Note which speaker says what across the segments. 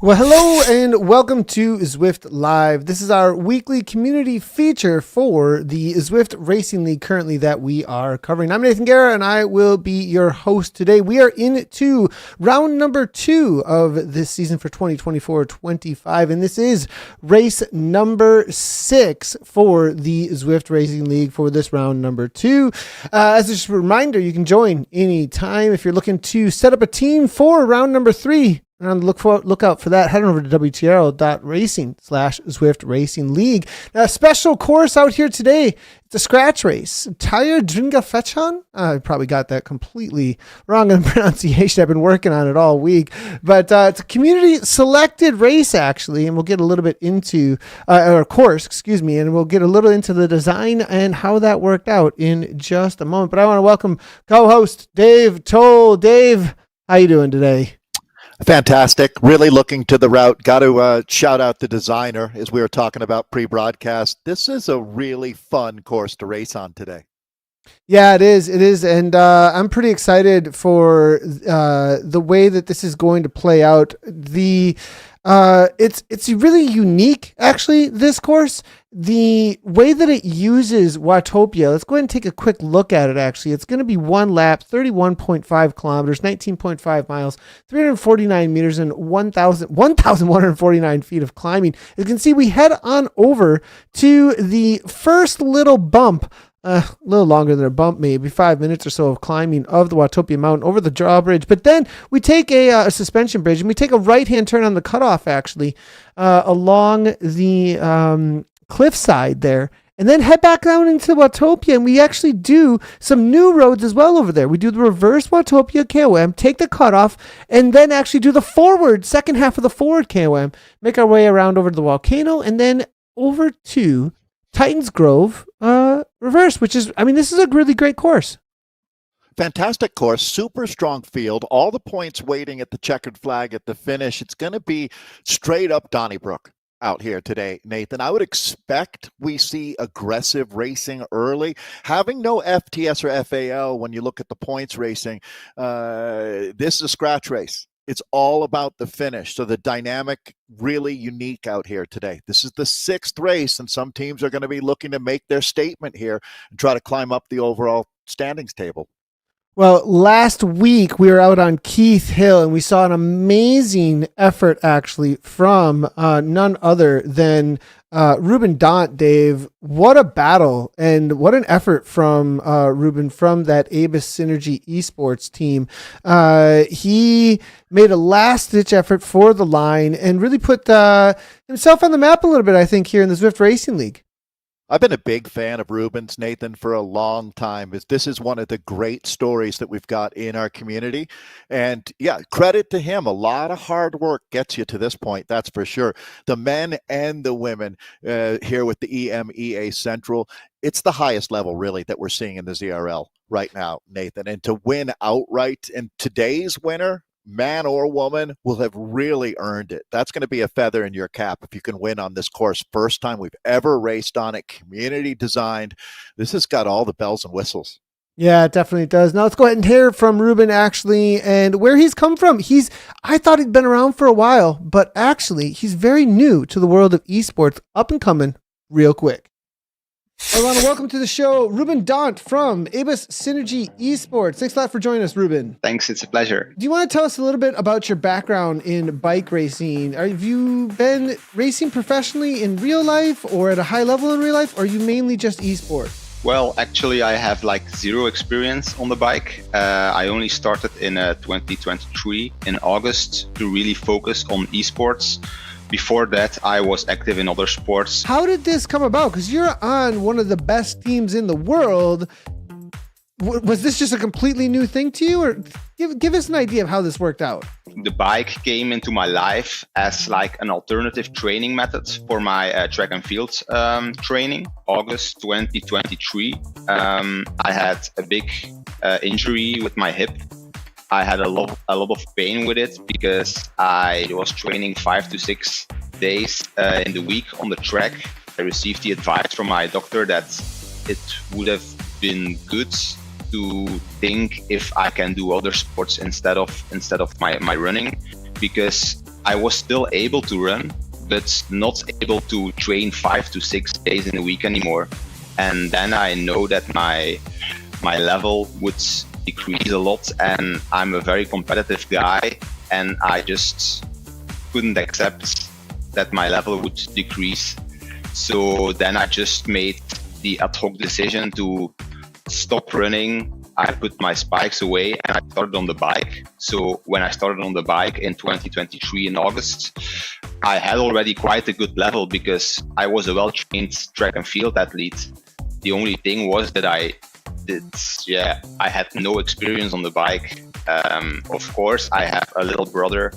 Speaker 1: Well, hello and welcome to Zwift Live. This is our weekly community feature for the Zwift Racing League currently that we are covering. I'm Nathan Guerra and I will be your host today. We are into round number 2 of this season for 2024-25, and this is race number 6 for the Zwift Racing League for this round number 2. As just a reminder, you can join anytime if you're looking to set up a team for round number 3. And look out for that. Head on over to WTRL.racing/Zwift Racing League. Now, a special course out here today. It's a scratch race. Tair Dringfa Fechan. I probably got that completely wrong in the pronunciation. I've been working on it all week. But it's a community selected race, actually. And we'll get a little bit into, or course, excuse me. And we'll get a little into the design and how that worked out in just a moment. But I want to welcome co-host Dave Toll. Dave, how you doing today?
Speaker 2: Fantastic. Really looking to the route. Got to shout out the designer as we were talking about pre-broadcast. This is a really fun course to race on today.
Speaker 1: Yeah, it is. It is. And I'm pretty excited for the way that this is going to play out. It's really unique, actually, this course. The way that it uses Watopia, let's go ahead and take a quick look at it, actually. It's going to be one lap, 31.5 kilometers, 19.5 miles, 349 meters, and 1,149 feet of climbing. As you can see, we head on over to the first little bump, a little longer than a bump, maybe 5 minutes or so of climbing of the Watopia Mountain over the drawbridge. But then we take a suspension bridge and we take a right-hand turn on the cutoff, actually, along the cliffside there, and then head back down into Watopia, and we actually do some new roads as well over there. We do the reverse Watopia KOM, take the cutoff, and then actually do the second half of the forward KOM, make our way around over to the volcano, and then over to Titans Grove reverse, which is, this is a really great course.
Speaker 2: Fantastic course, super strong field, all the points waiting at the checkered flag at the finish. It's going to be straight up Donnybrook out here today, Nathan. I would expect we see aggressive racing early. Having no FTS or FAL when you look at the points racing, this is a scratch race. It's all about the finish. So the dynamic really unique out here today. This is the 6th race, and some teams are going to be looking to make their statement here and try to climb up the overall standings table.
Speaker 1: Well, last week we were out on Keith Hill and we saw an amazing effort actually from none other than Ruben Dhondt, Dave. What a battle and what an effort from Ruben from that Abus Synergy Esports team. He made a last-ditch effort for the line and really put himself on the map a little bit, I think, here in the Zwift Racing League.
Speaker 2: I've been a big fan of Ruben's, Nathan, for a long time. This is one of the great stories that we've got in our community. And yeah, credit to him. A lot of hard work gets you to this point, that's for sure. The men and the women here with the EMEA Central, it's the highest level, really, that we're seeing in the ZRL right now, Nathan. And to win outright, and today's winner, man or woman, will have really earned it. That's going to be a feather in your cap if you can win on this course. First time we've ever raced on it, community designed. This has got all the bells and whistles.
Speaker 1: Yeah, it definitely does. Now let's go ahead and hear from Ruben, actually, and where he's come from. I thought he'd been around for a while, but actually he's very new to the world of esports, up and coming real quick. I want to welcome to the show Ruben Dhondt from Abus Synergy Esports. Thanks a lot for joining us, Ruben.
Speaker 3: Thanks, it's a pleasure.
Speaker 1: Do you want to tell us a little bit about your background in bike racing? Have you been racing professionally in real life or at a high level in real life, or are you mainly just esports?
Speaker 3: Well, actually, I have zero experience on the bike. I only started in 2023 in August to really focus on esports. Before that, I was active in other sports.
Speaker 1: How did this come about? Because you're on one of the best teams in the world. Was this just a completely new thing to you? Or give us an idea of how this worked out.
Speaker 3: The bike came into my life as an alternative training method for my track and field training. August 2023, I had a big injury with my hip. I had a lot of pain with it because I was training 5 to 6 days in the week on the track. I received the advice from my doctor that it would have been good to think if I can do other sports instead of my running, because I was still able to run, but not able to train 5 to 6 days in a week anymore. And then I know that my level would decrease a lot, and I'm a very competitive guy, and I just couldn't accept that my level would decrease. So then I just made the ad hoc decision to stop running. I put my spikes away and I started on the bike. So when I started on the bike in 2023 in August, I had already quite a good level because I was a well-trained track and field athlete. The only thing was that I had no experience on the bike. Of course, I have a little brother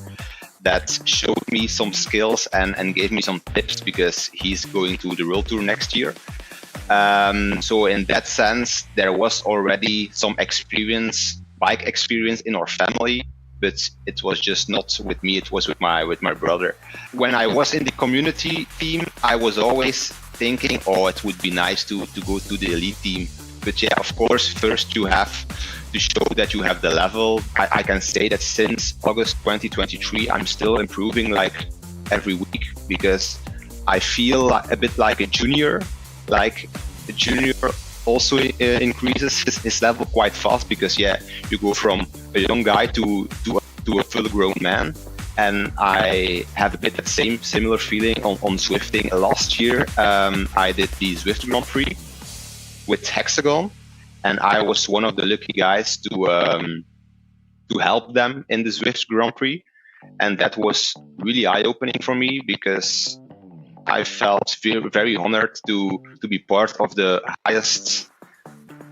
Speaker 3: that showed me some skills and gave me some tips because he's going to the World Tour next year. So in that sense, there was already some bike experience in our family, but it was just not with me, it was with my brother. When I was in the community team, I was always thinking, it would be nice to go to the elite team. But yeah, of course, first you have to show that you have the level. I can say that since August 2023, I'm still improving like every week because I feel a bit like a junior. Like the junior also increases his level quite fast because you go from a young guy to a full-grown man. And I have a bit that similar feeling on Zwifting. Last year, I did the Zwift Grand Prix with Hexagon, and I was one of the lucky guys to help them in the Zwift Grand Prix, and that was really eye-opening for me because I felt very, very honored to be part of the highest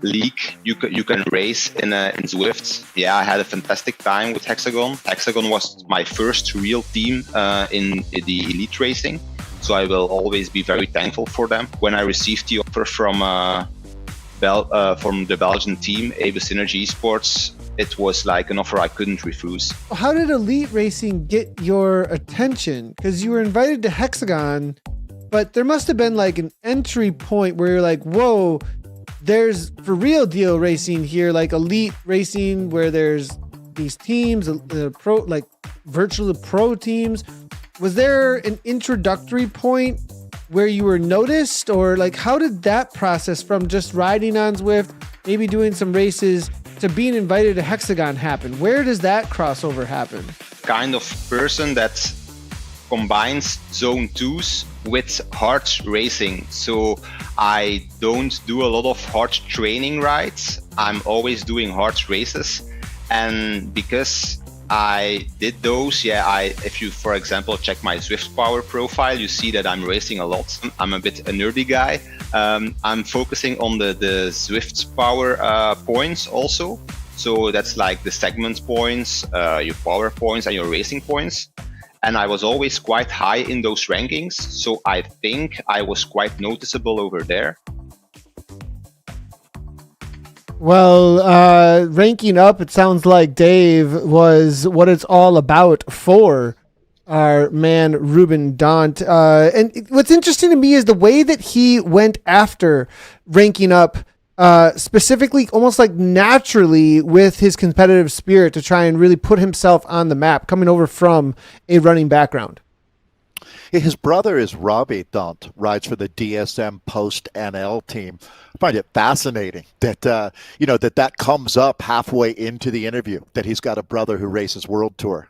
Speaker 3: league you can race in Zwift. Yeah, I had a fantastic time with Hexagon. Hexagon was my first real team in the elite racing, so I will always be very thankful for them. When I received the offer from the Belgian team, Avis Synergy Esports, it was like an offer I couldn't refuse.
Speaker 1: How did elite racing get your attention? Because you were invited to Hexagon, but there must have been like an entry point where you're like, whoa, there's for real deal racing here, like elite racing where there's these teams, pro, like virtual pro teams. Was there an introductory point where you were noticed, or like how did that process from just riding on Zwift, maybe doing some races, to being invited to Hexagon happen? Where does that crossover happen?
Speaker 3: Kind of person that combines zone 2s with hard racing. So I don't do a lot of hard training rides. I'm always doing hard races. And because I did those, if you, for example, check my Zwift Power profile, you see that I'm racing a lot. I'm a bit a nerdy guy. I'm focusing on the Zwift Power points also. So that's like the segment points, your power points, and your racing points. And I was always quite high in those rankings. So I think I was quite noticeable over there.
Speaker 1: Well, ranking up, it sounds like Dave was what it's all about for our man, Ruben Dhondt. And what's interesting to me is the way that he went after ranking up, specifically almost like naturally with his competitive spirit to try and really put himself on the map, coming over from a running background.
Speaker 2: His brother is Ruben Dhondt, rides for the DSM Post NL team. I find it fascinating that that comes up halfway into the interview, that he's got a brother who races World Tour.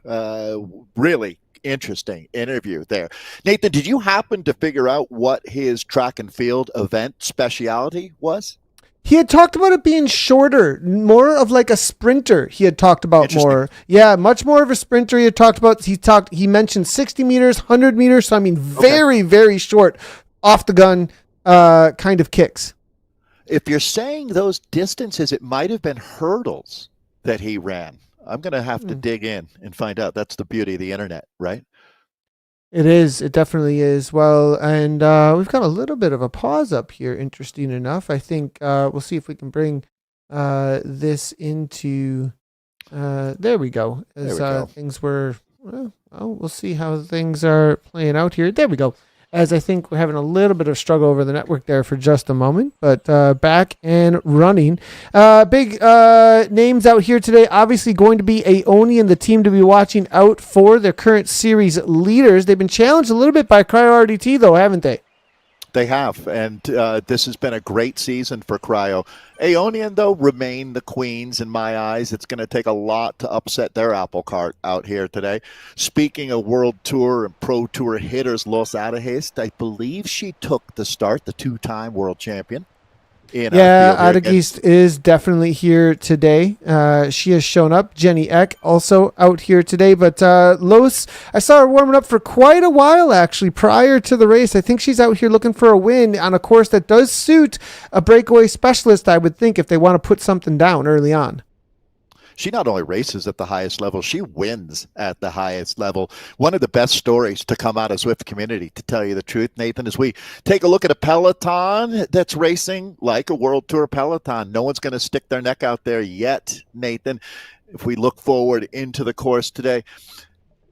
Speaker 2: Really interesting interview there. Nathan, did you happen to figure out what his track and field event speciality was?
Speaker 1: He had talked about it being shorter, more of like a sprinter. He had talked about more. Yeah, much more of a sprinter. He had talked about, he mentioned 60 meters, 100 meters. So, I mean, very, very short off the gun kind of kicks.
Speaker 2: If you're saying those distances, it might have been hurdles that he ran. I'm going to have to dig in and find out. That's the beauty of the internet, right?
Speaker 1: It is. It definitely is. Well, and we've got a little bit of a pause up here. Interesting enough. I think we'll see if we can bring this into. There we go. As things were. Well, we'll see how things are playing out here. There we go. as I think we're having a little bit of struggle over the network there for just a moment, but back and running. Big names out here today, obviously going to be Aeonian, the team to be watching out for, their current series leaders. They've been challenged a little bit by Cryo RDT, though, haven't they?
Speaker 2: They have, and this has been a great season for Cryo. Aeonian, though, remain the queens in my eyes. It's going to take a lot to upset their apple cart out here today. Speaking of World Tour and Pro Tour hitters, Los Adahest, I believe she took the start, the two-time world champion.
Speaker 1: Adagist is definitely here today. She has shown up. Jenny Eck also out here today. But Los, I saw her warming up for quite a while, actually, prior to the race. I think she's out here looking for a win on a course that does suit a breakaway specialist, I would think, if they want to put something down early on.
Speaker 2: She not only races at the highest level, she wins at the highest level. One of the best stories to come out of Zwift community, to tell you the truth, Nathan, as we take a look at a Peloton that's racing like a World Tour Peloton. No one's going to stick their neck out there yet, Nathan. If we look forward into the course today,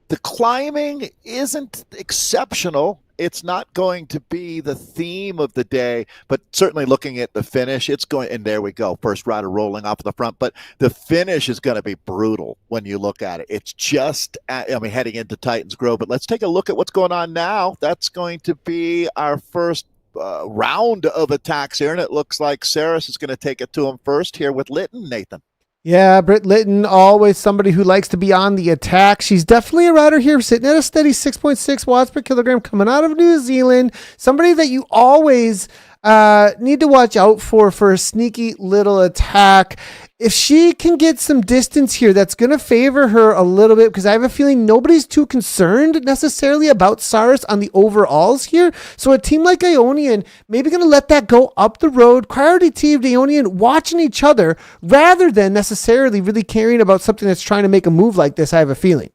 Speaker 2: the climbing isn't exceptional. It's not going to be the theme of the day, but certainly looking at the finish, it's going, and there we go, first rider rolling off the front, but the finish is going to be brutal when you look at it. It's just, heading into Titans Grove, but let's take a look at what's going on now. That's going to be our first round of attacks here, and it looks like Saris is going to take it to him first here with Litton, Nathan.
Speaker 1: Yeah, Britt Litton, always somebody who likes to be on the attack. She's definitely a rider here, sitting at a steady 6.6 watts per kilogram, coming out of New Zealand. Somebody that you always need to watch out for a sneaky little attack. If she can get some distance here, that's going to favor her a little bit, because I have a feeling nobody's too concerned necessarily about Saris on the overalls here. So a team like Aeonian maybe going to let that go up the road. Cryo of Aeonian watching each other rather than necessarily really caring about something that's trying to make a move like this, I have a feeling.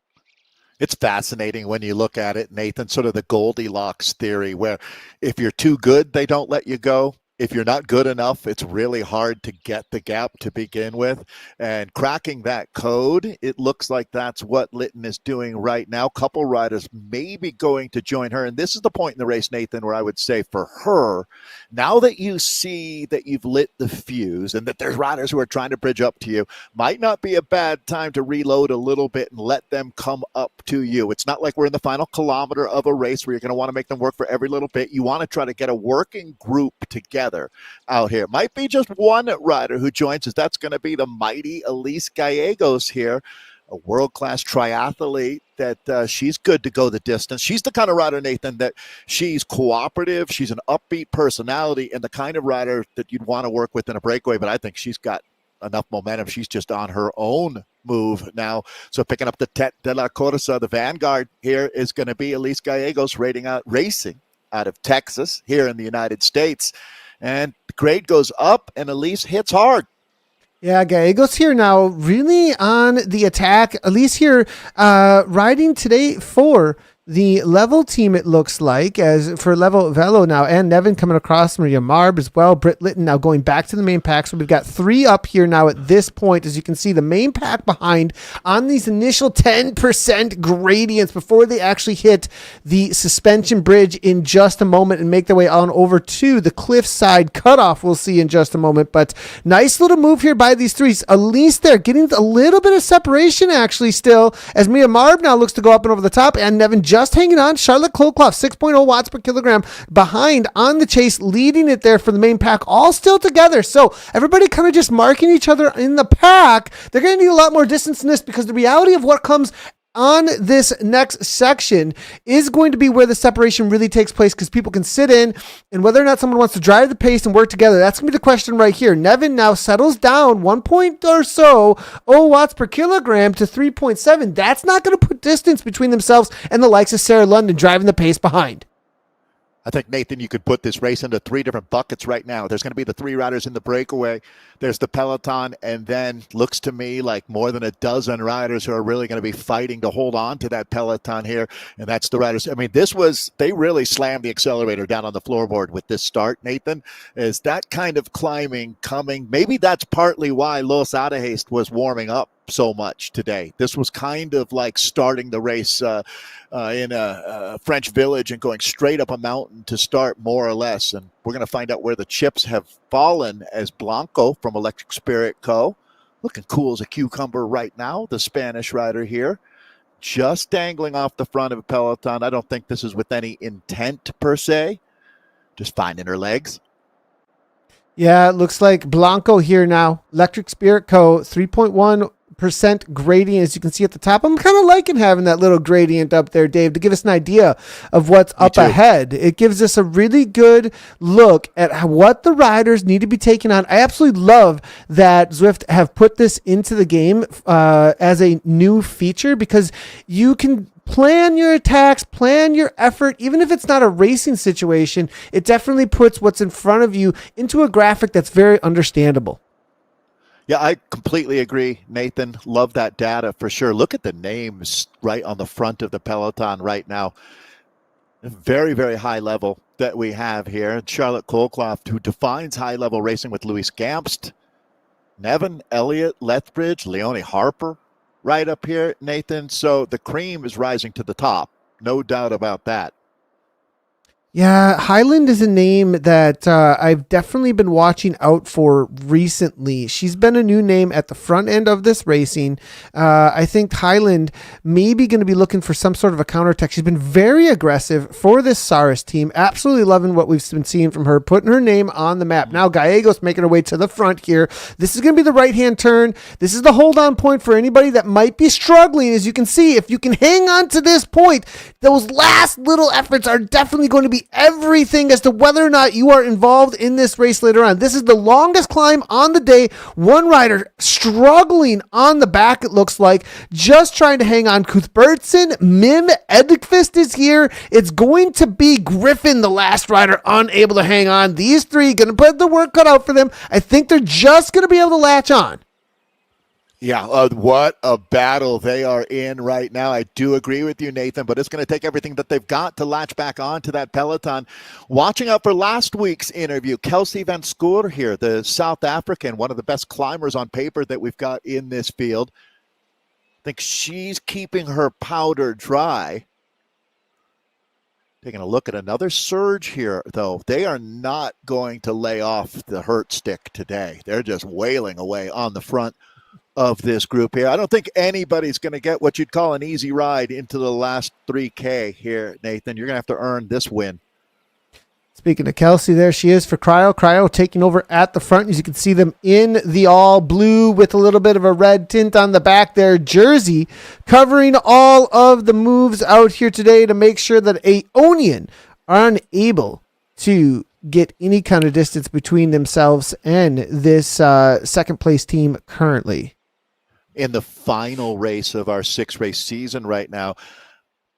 Speaker 2: It's fascinating when you look at it, Nathan, sort of the Goldilocks theory, where if you're too good, they don't let you go. If you're not good enough, it's really hard to get the gap to begin with. And cracking that code, it looks like that's what Litton is doing right now. Couple riders maybe going to join her. And this is the point in the race, Nathan, where I would say for her, now that you see that you've lit the fuse and that there's riders who are trying to bridge up to you, might not be a bad time to reload a little bit and let them come up to you. It's not like we're in the final kilometer of a race where you're going to want to make them work for every little bit. You want to try to get a working group together out here. Might be just one rider who joins us. That's going to be the mighty Elise Gallegos here, a world-class triathlete that she's good to go the distance. She's the kind of rider, Nathan, that she's cooperative. She's an upbeat personality and the kind of rider that you'd want to work with in a breakaway, but I think she's got enough momentum. She's just on her own move now. So picking up the Tête de la Corsa, the vanguard here is going to be Elise Gallegos racing out of Texas here in the United States. And the grade goes up, and Elise hits hard.
Speaker 1: Yeah, Gallegos here now really on the attack. Elise here riding today for the Level team, it looks like, as for Level Velo now, and Nevin coming across, Maria Marb as well. Britt Litton now going back to the main pack. So we've got three up here now at this point. As you can see, the main pack behind on these initial 10% gradients before they actually hit the suspension bridge in just a moment and make their way on over to the cliffside cutoff. We'll see in just a moment. But nice little move here by these threes. Elise there getting a little bit of separation actually still, as Mia Marb now looks to go up and over the top, and Nevin just hanging on. Charlotte Klokloff, 6.0 watts per kilogram behind on the chase, leading it there for the main pack, all still together. So everybody kind of just marking each other in the pack. They're going to need a lot more distance in this, because the reality of what comes on this next section is going to be where the separation really takes place, because people can sit in, and whether or not someone wants to drive the pace and work together, that's going to be the question right here. Nevin now settles down 1 point or so, 0 watts per kilogram to 3.7. That's not going to put distance between themselves and the likes of Sarah London driving the pace behind.
Speaker 2: I think, Nathan, you could put this race into three different buckets right now. There's going to be the three riders in the breakaway. There's the Peloton, and then looks to me like more than a dozen riders who are really going to be fighting to hold on to that Peloton here, and that's the riders. I mean, they really slammed the accelerator down on the floorboard with this start, Nathan. Is that kind of climbing coming? Maybe that's partly why Los Adahest was warming up so much today. This was kind of like starting the race in a French village and going straight up a mountain to start, more or less. And we're going to find out where the chips have fallen as Blanco from Electric Spirit Co. looking cool as a cucumber right now, the Spanish rider here, just dangling off the front of a Peloton. I don't think this is with any intent per se, just finding her legs.
Speaker 1: Yeah, it looks like Blanco here now. Electric Spirit Co. 3.1% gradient, as you can see at the top. I'm kind of liking having that little gradient up there, Dave, to give us an idea of what's up ahead. It gives us a really good look at what the riders need to be taking on. I absolutely love that Zwift have put this into the game as a new feature, because you can plan your attacks, plan your effort. Even if it's not a racing situation, it definitely puts what's in front of you into a graphic that's very understandable.
Speaker 2: Yeah, I completely agree, Nathan. Love that data for sure. Look at the names right on the front of the Peloton right now. Very, very high level that we have here. Charlotte Colclough, who defines high-level racing with Louis Gamst, Nevin, Elliott, Lethbridge, Leonie Harper, right up here, Nathan. So the cream is rising to the top. No doubt about that.
Speaker 1: Yeah, Highland is a name that I've definitely been watching out for recently. She's been a new name at the front end of this racing. I think Highland may be going to be looking for some sort of a counterattack. She's been very aggressive for this Saris team. Absolutely loving what we've been seeing from her, putting her name on the map. Now Gallegos making her way to the front here. This is going to be the right-hand turn. This is the hold-on point for anybody that might be struggling. As you can see, if you can hang on to this point, those last little efforts are definitely going to be everything as to whether or not you are involved in this race later on. This is the longest climb on the day. One rider struggling on the back, it looks like, just trying to hang on. Cuthbertson, Mim, Edqvist is here. It's going to be Griffin, the last rider, unable to hang on. These three going to put the work cut out for them. I think they're just going to be able to latch on.
Speaker 2: Yeah, what a battle they are in right now. I do agree with you, Nathan, but it's going to take everything that they've got to latch back onto that Peloton. Watching out for last week's interview, Kelsey Van Schoor here, the South African, one of the best climbers on paper that we've got in this field. I think she's keeping her powder dry. Taking a look at another surge here, though. They are not going to lay off the hurt stick today. They're just wailing away on the front of this group here. I don't think anybody's going to get what you'd call an easy ride into the last 3K here, Nathan. You're going to have to earn this win.
Speaker 1: Speaking of Kelsey, there she is for Cryo. Cryo taking over at the front. As you can see them in the all blue with a little bit of a red tint on the back there. Jersey covering all of the moves out here today to make sure that Aonian are unable to get any kind of distance between themselves and this second place team currently.
Speaker 2: In the final race of our 6-race season right now,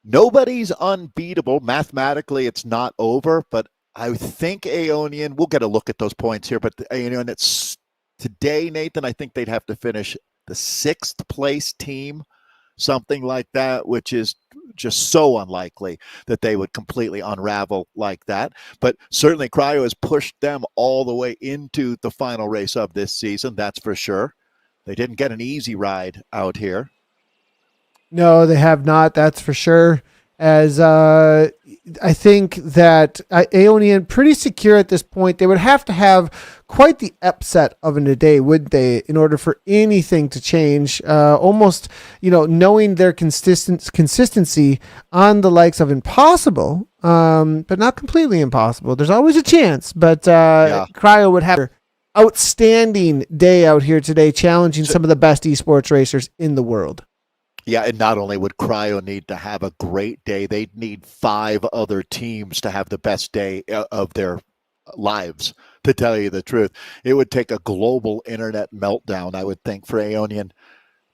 Speaker 2: nobody's unbeatable. Mathematically, it's not over, but I think Aonian, we'll get a look at those points here, but Aonian, it's today, Nathan, I think they'd have to finish the 6th place team, something like that, which is just so unlikely that they would completely unravel like that. But certainly Cryo has pushed them all the way into the final race of this season, that's for sure. They didn't get an easy ride out here.
Speaker 1: No, they have not, that's for sure. As I think that Aonian pretty secure at this point. They would have to have quite the upset of a day, wouldn't they, in order for anything to change? Almost, knowing their consistency on the likes of impossible, but not completely impossible. There's always a chance, but Cryo would have an outstanding day out here today, challenging some of the best esports racers in the world.
Speaker 2: Yeah, and not only would Cryo need to have a great day, they'd need 5 other teams to have the best day of their lives, to tell you the truth. It would take a global internet meltdown, I would think, for Aonian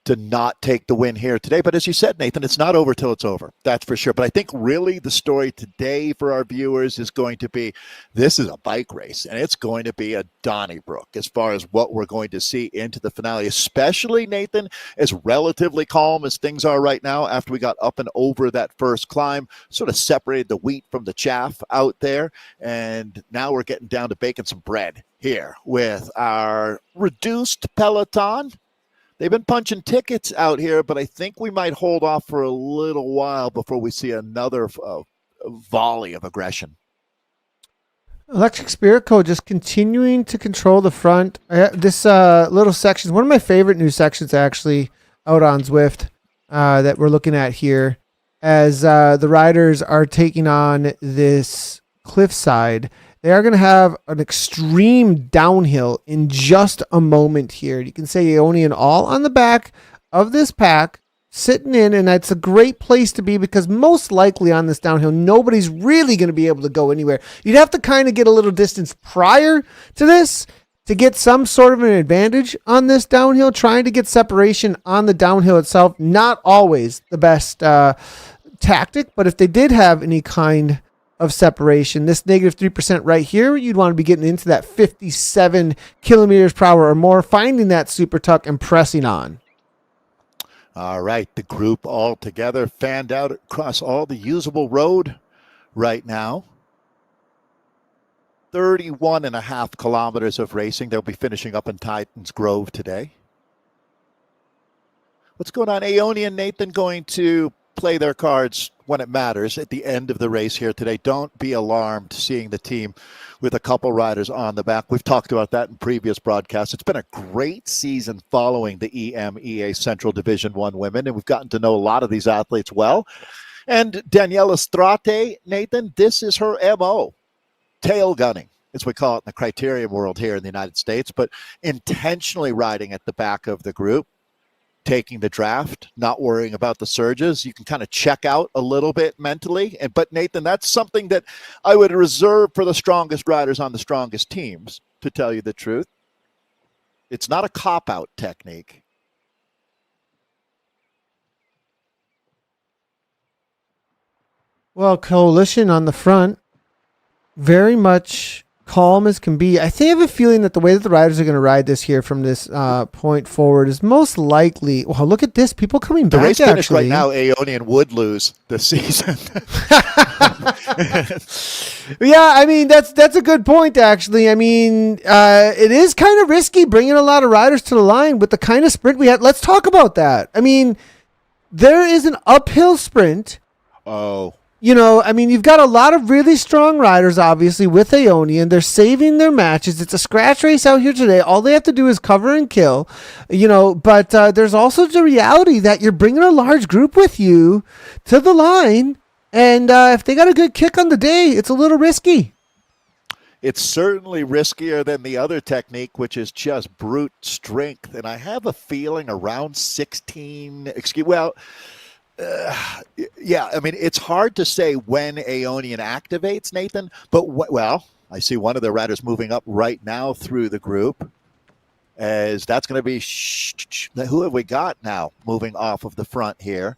Speaker 2: to not take the win here today. But as you said, Nathan, it's not over till it's over. That's for sure. But I think really the story today for our viewers is going to be, this is a bike race, and it's going to be a Donnybrook as far as what we're going to see into the finale, especially, Nathan, as relatively calm as things are right now after we got up and over that first climb, sort of separated the wheat from the chaff out there. And now we're getting down to baking some bread here with our reduced Peloton. They've been punching tickets out here, but I think we might hold off for a little while before we see another volley of aggression.
Speaker 1: Electric Spirit Code just continuing to control the front. This little section is one of my favorite new sections, actually, out on Zwift that we're looking at here, as the riders are taking on this cliffside. They are going to have an extreme downhill in just a moment here. You can say Aeonian all on the back of this pack, sitting in, and that's a great place to be because most likely on this downhill, nobody's really going to be able to go anywhere. You'd have to kind of get a little distance prior to this to get some sort of an advantage on this downhill. Trying to get separation on the downhill itself, not always the best tactic, but if they did have any kind of separation, this negative 3% right here, you'd want to be getting into that 57 kilometers per hour or more, finding that super tuck and pressing on.
Speaker 2: All right, the group all together, fanned out across all the usable road right now. 31.5 kilometers of racing. They'll be finishing up in Titans Grove today. What's going on? Aeonian, Nathan, going to play their cards when it matters at the end of the race here today. Don't be alarmed seeing the team with a couple riders on the back. We've talked about that in previous broadcasts. It's been a great season following the EMEA Central Division 1 women, and we've gotten to know a lot of these athletes well. And Daniela Strate, Nathan, this is her MO. Tail gunning, as we call it in the criterium world here in the United States, but intentionally riding at the back of the group, taking the draft, not worrying about the surges. You can kind of check out a little bit mentally. But Nathan, that's something that I would reserve for the strongest riders on the strongest teams, to tell you the truth. It's not a cop-out technique.
Speaker 1: Well, Coalition on the front, very much calm as can be. I have a feeling that the way that the riders are going to ride this here from this point forward is most likely. Well, look at this. People coming back.
Speaker 2: The race finish
Speaker 1: actually.
Speaker 2: right now, Aeonian would lose this season.
Speaker 1: Yeah, I mean, that's a good point, actually. I mean, it is kind of risky bringing a lot of riders to the line with the kind of sprint we had. Let's talk about that. I mean, there is an uphill sprint.
Speaker 2: Oh.
Speaker 1: You know, I mean, you've got a lot of really strong riders, obviously, with Aeonian. They're saving their matches. It's a scratch race out here today. All they have to do is cover and kill, you know, but there's also the reality that you're bringing a large group with you to the line, and if they got a good kick on the day, it's a little risky.
Speaker 2: It's certainly riskier than the other technique, which is just brute strength, and I have a feeling around 16, yeah, I mean, it's hard to say when Aeonian activates, Nathan, but I see one of the riders moving up right now through the group, as that's going to be, who have we got now moving off of the front here?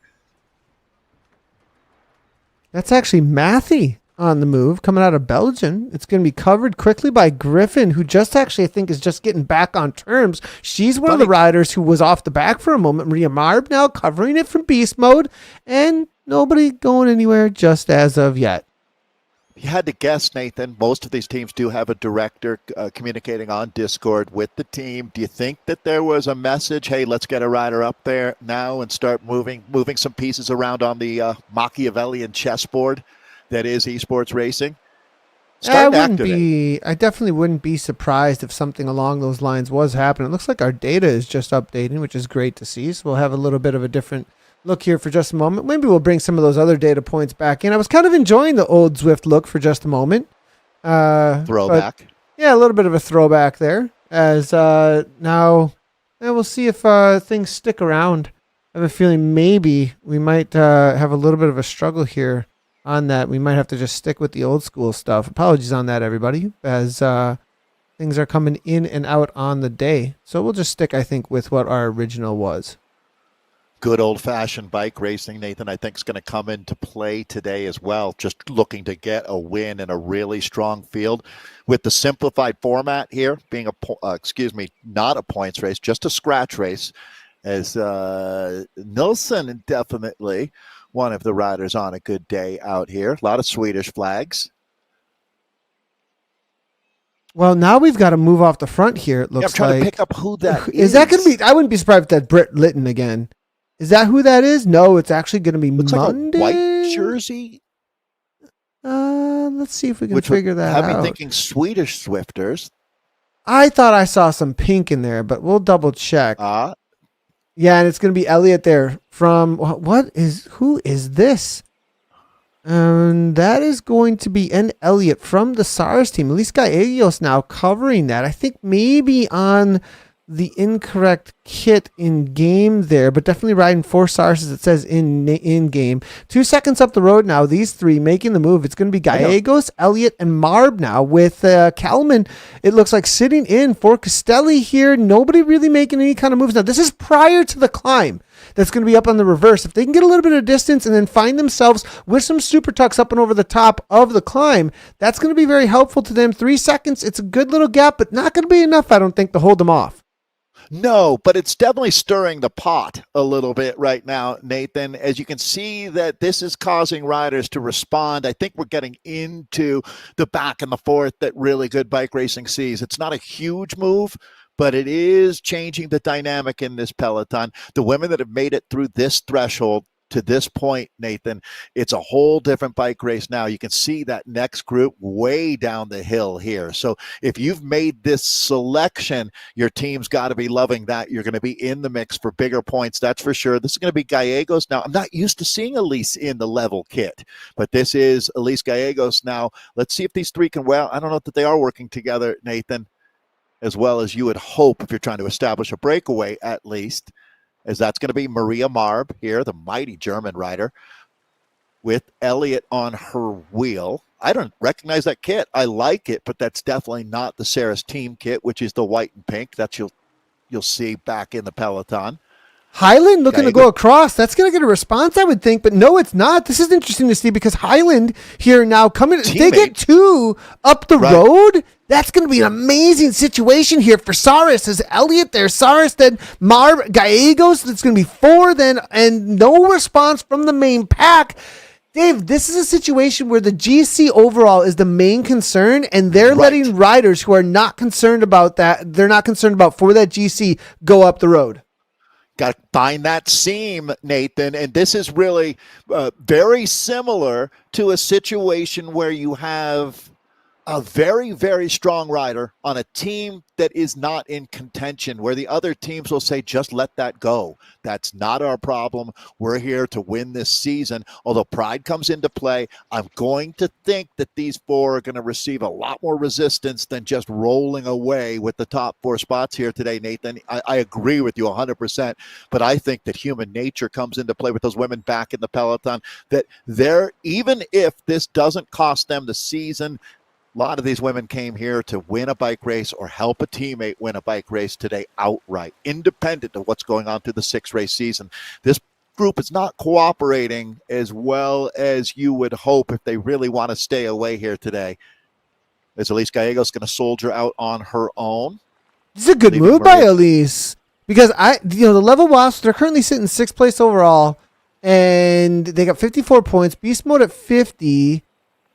Speaker 1: That's actually Matthew on the move, coming out of Belgium. It's going to be covered quickly by Griffin, who just actually, I think, is just getting back on terms. She's one of the riders who was off the back for a moment. Maria Marb now covering it from beast mode, and nobody going anywhere just as of yet.
Speaker 2: You had to guess, Nathan, most of these teams do have a director communicating on Discord with the team. Do you think that there was a message, hey, let's get a rider up there now and start moving some pieces around on the Machiavellian chessboard that is esports racing?
Speaker 1: I definitely wouldn't be surprised if something along those lines was happening. It looks like our data is just updating, which is great to see. So we'll have a little bit of a different look here for just a moment. Maybe we'll bring some of those other data points back in. I was kind of enjoying the old Zwift look for just a moment. Yeah, a little bit of a throwback there. As now, we'll see if things stick around. I have a feeling maybe we might have a little bit of a struggle here on that. We might have to just stick with the old school stuff. Apologies on that, everybody, as things are coming in and out on the day. So we'll just stick, I think, with what our original was.
Speaker 2: Good old-fashioned bike racing, Nathan, I think is going to come into play today as well. Just looking to get a win in a really strong field with the simplified format here being not a points race, just a scratch race, as Nilsson definitely one of the riders on a good day out here. A lot of Swedish flags.
Speaker 1: Well, now we've got to move off the front here. It looks
Speaker 2: I'm trying
Speaker 1: like.
Speaker 2: to pick up who that
Speaker 1: Is that going to be? I wouldn't be surprised if that's Britt Lytton again. Is that who that is? No, it's actually going to be
Speaker 2: looks
Speaker 1: Monday.
Speaker 2: like a white jersey.
Speaker 1: Let's see if we can figure that
Speaker 2: have
Speaker 1: out.
Speaker 2: me thinking Swedish Swifters.
Speaker 1: I thought I saw some pink in there, but we'll double check. Yeah, and it's going to be Elliot there from who is this? That is going to be an Elliot from the SARS team. At least Gallegos now covering that. I think maybe on the incorrect kit in game there, but definitely riding 4 SARS as it says in game. 2 seconds up the road now, these 3 making the move. It's going to be Gallegos, Elliot, and Marb now with Kalman, it looks like sitting in for Castelli here. Nobody really making any kind of moves. Now, this is prior to the climb. That's going to be up on the reverse. If they can get a little bit of distance and then find themselves with some super tucks up and over the top of the climb, that's going to be very helpful to them. 3 seconds, it's a good little gap, but not going to be enough, I don't think, to hold them off.
Speaker 2: No, but it's definitely stirring the pot a little bit right now, Nathan. As you can see that this is causing riders to respond. I think we're getting into the back and the forth that really good bike racing sees. It's not a huge move, but it is changing the dynamic in this peloton. The women that have made it through this threshold to this point, Nathan, it's a whole different bike race now. You can see that next group way down the hill here. So if you've made this selection, your team's got to be loving that. You're going to be in the mix for bigger points, that's for sure. This is going to be Gallegos. Now, I'm not used to seeing Elise in the level kit, but this is Elise Gallegos now. Let's see if these 3 can, well, I don't know that they are working together, Nathan, as well as you would hope if you're trying to establish a breakaway at least, as that's going to be Maria Marb here, the mighty German rider, with Elliot on her wheel. I don't recognize that kit. I like it, but that's definitely not the Sarah's team kit, which is the white and pink that you'll see back in the peloton.
Speaker 1: Highland looking to go across. That's going to get a response, I would think, but no, it's not. This is interesting to see because Highland here now coming. If they get 2 up the road, that's going to be an amazing situation here for Saris. As Elliot there, Saris, then Marb, Gallegos. That's going to be 4 then, and no response from the main pack. Dave, this is a situation where the GC overall is the main concern, and they're letting riders who are not concerned about that, they're not concerned about for that GC, go up the road.
Speaker 2: Got to find that seam, Nathan. And this is really very similar to a situation where you have a very, very strong rider on a team that is not in contention, where the other teams will say, just let that go. That's not our problem. We're here to win this season. Although pride comes into play, I'm going to think that these 4 are going to receive a lot more resistance than just rolling away with the top 4 spots here today, Nathan. I agree with you 100%, but I think that human nature comes into play with those women back in the peloton, that they're, even if this doesn't cost them the season, a lot of these women came here to win a bike race or help a teammate win a bike race today outright, independent of what's going on through the 6-race season. This group is not cooperating as well as you would hope if they really want to stay away here today. Is Elise Gallegos going to soldier out on her own?
Speaker 1: It's a good move by Elise because the Level Wasps, they're currently sitting 6th place overall, and they got 54 points. Beast Mode at 50.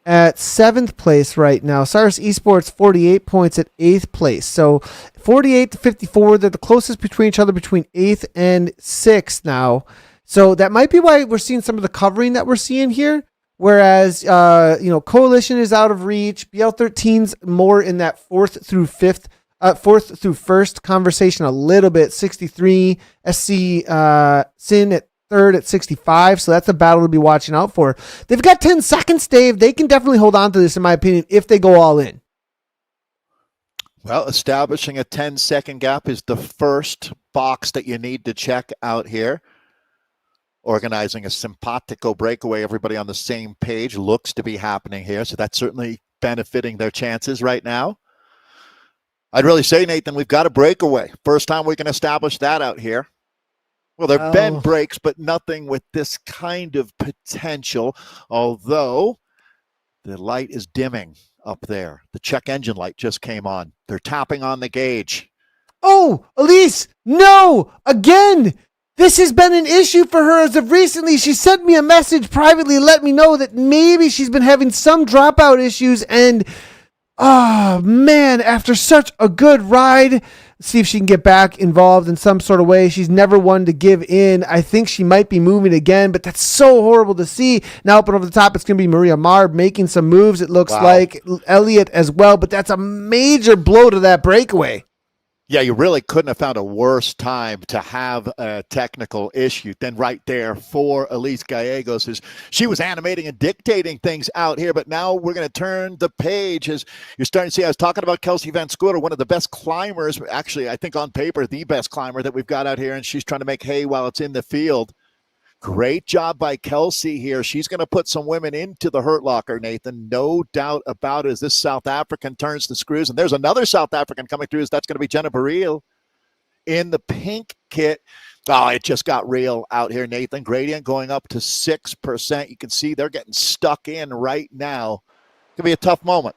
Speaker 1: At 7th place right now. Cyrus Esports 48 points at 8th place. So 48 to 54, they're the closest between each other between 8th and 6th now. So that might be why we're seeing some of the covering that we're seeing here. Whereas, Coalition is out of reach. BL13's more in that 4th through 1st conversation a little bit. 63, SC Sin at 3rd at 65, so that's a battle to be watching out for. They've got 10 seconds, Dave. They can definitely hold on to this, in my opinion, if they go all in.
Speaker 2: Well, establishing a 10-second gap is the first box that you need to check out here. Organizing a simpatico breakaway, everybody on the same page, looks to be happening here, so that's certainly benefiting their chances right now. I'd really say, Nathan, we've got a breakaway. First time we can establish that out here. Well, there have been breaks, but nothing with this kind of potential, although the light is dimming up there. The check engine light just came on. They're tapping on the gauge.
Speaker 1: Oh, Elise, no, again. This has been an issue for her as of recently. She sent me a message privately, let me know that maybe she's been having some dropout issues, and Oh, man, after such a good ride, see if she can get back involved in some sort of way. She's never one to give in. I think she might be moving again, but that's so horrible to see. Now up and over the top, it's going to be Maria Marb making some moves. It looks like Elliott as well, but that's a major blow to that breakaway.
Speaker 2: Yeah, you really couldn't have found a worse time to have a technical issue than right there for Elise Gallegos. As she was animating and dictating things out here, but now we're going to turn the page as you're starting to see. I was talking about Kelsey Van Scooter, one of the best climbers, actually, I think on paper, the best climber that we've got out here, and she's trying to make hay while it's in the field. Great job by Kelsey here. She's going to put some women into the hurt locker, Nathan. No doubt about it as this South African turns the screws. And there's another South African coming through. That's going to be Jenna Baril in the pink kit. Oh, it just got real out here, Nathan. Gradient going up to 6%. You can see they're getting stuck in right now. It's going to be a tough moment.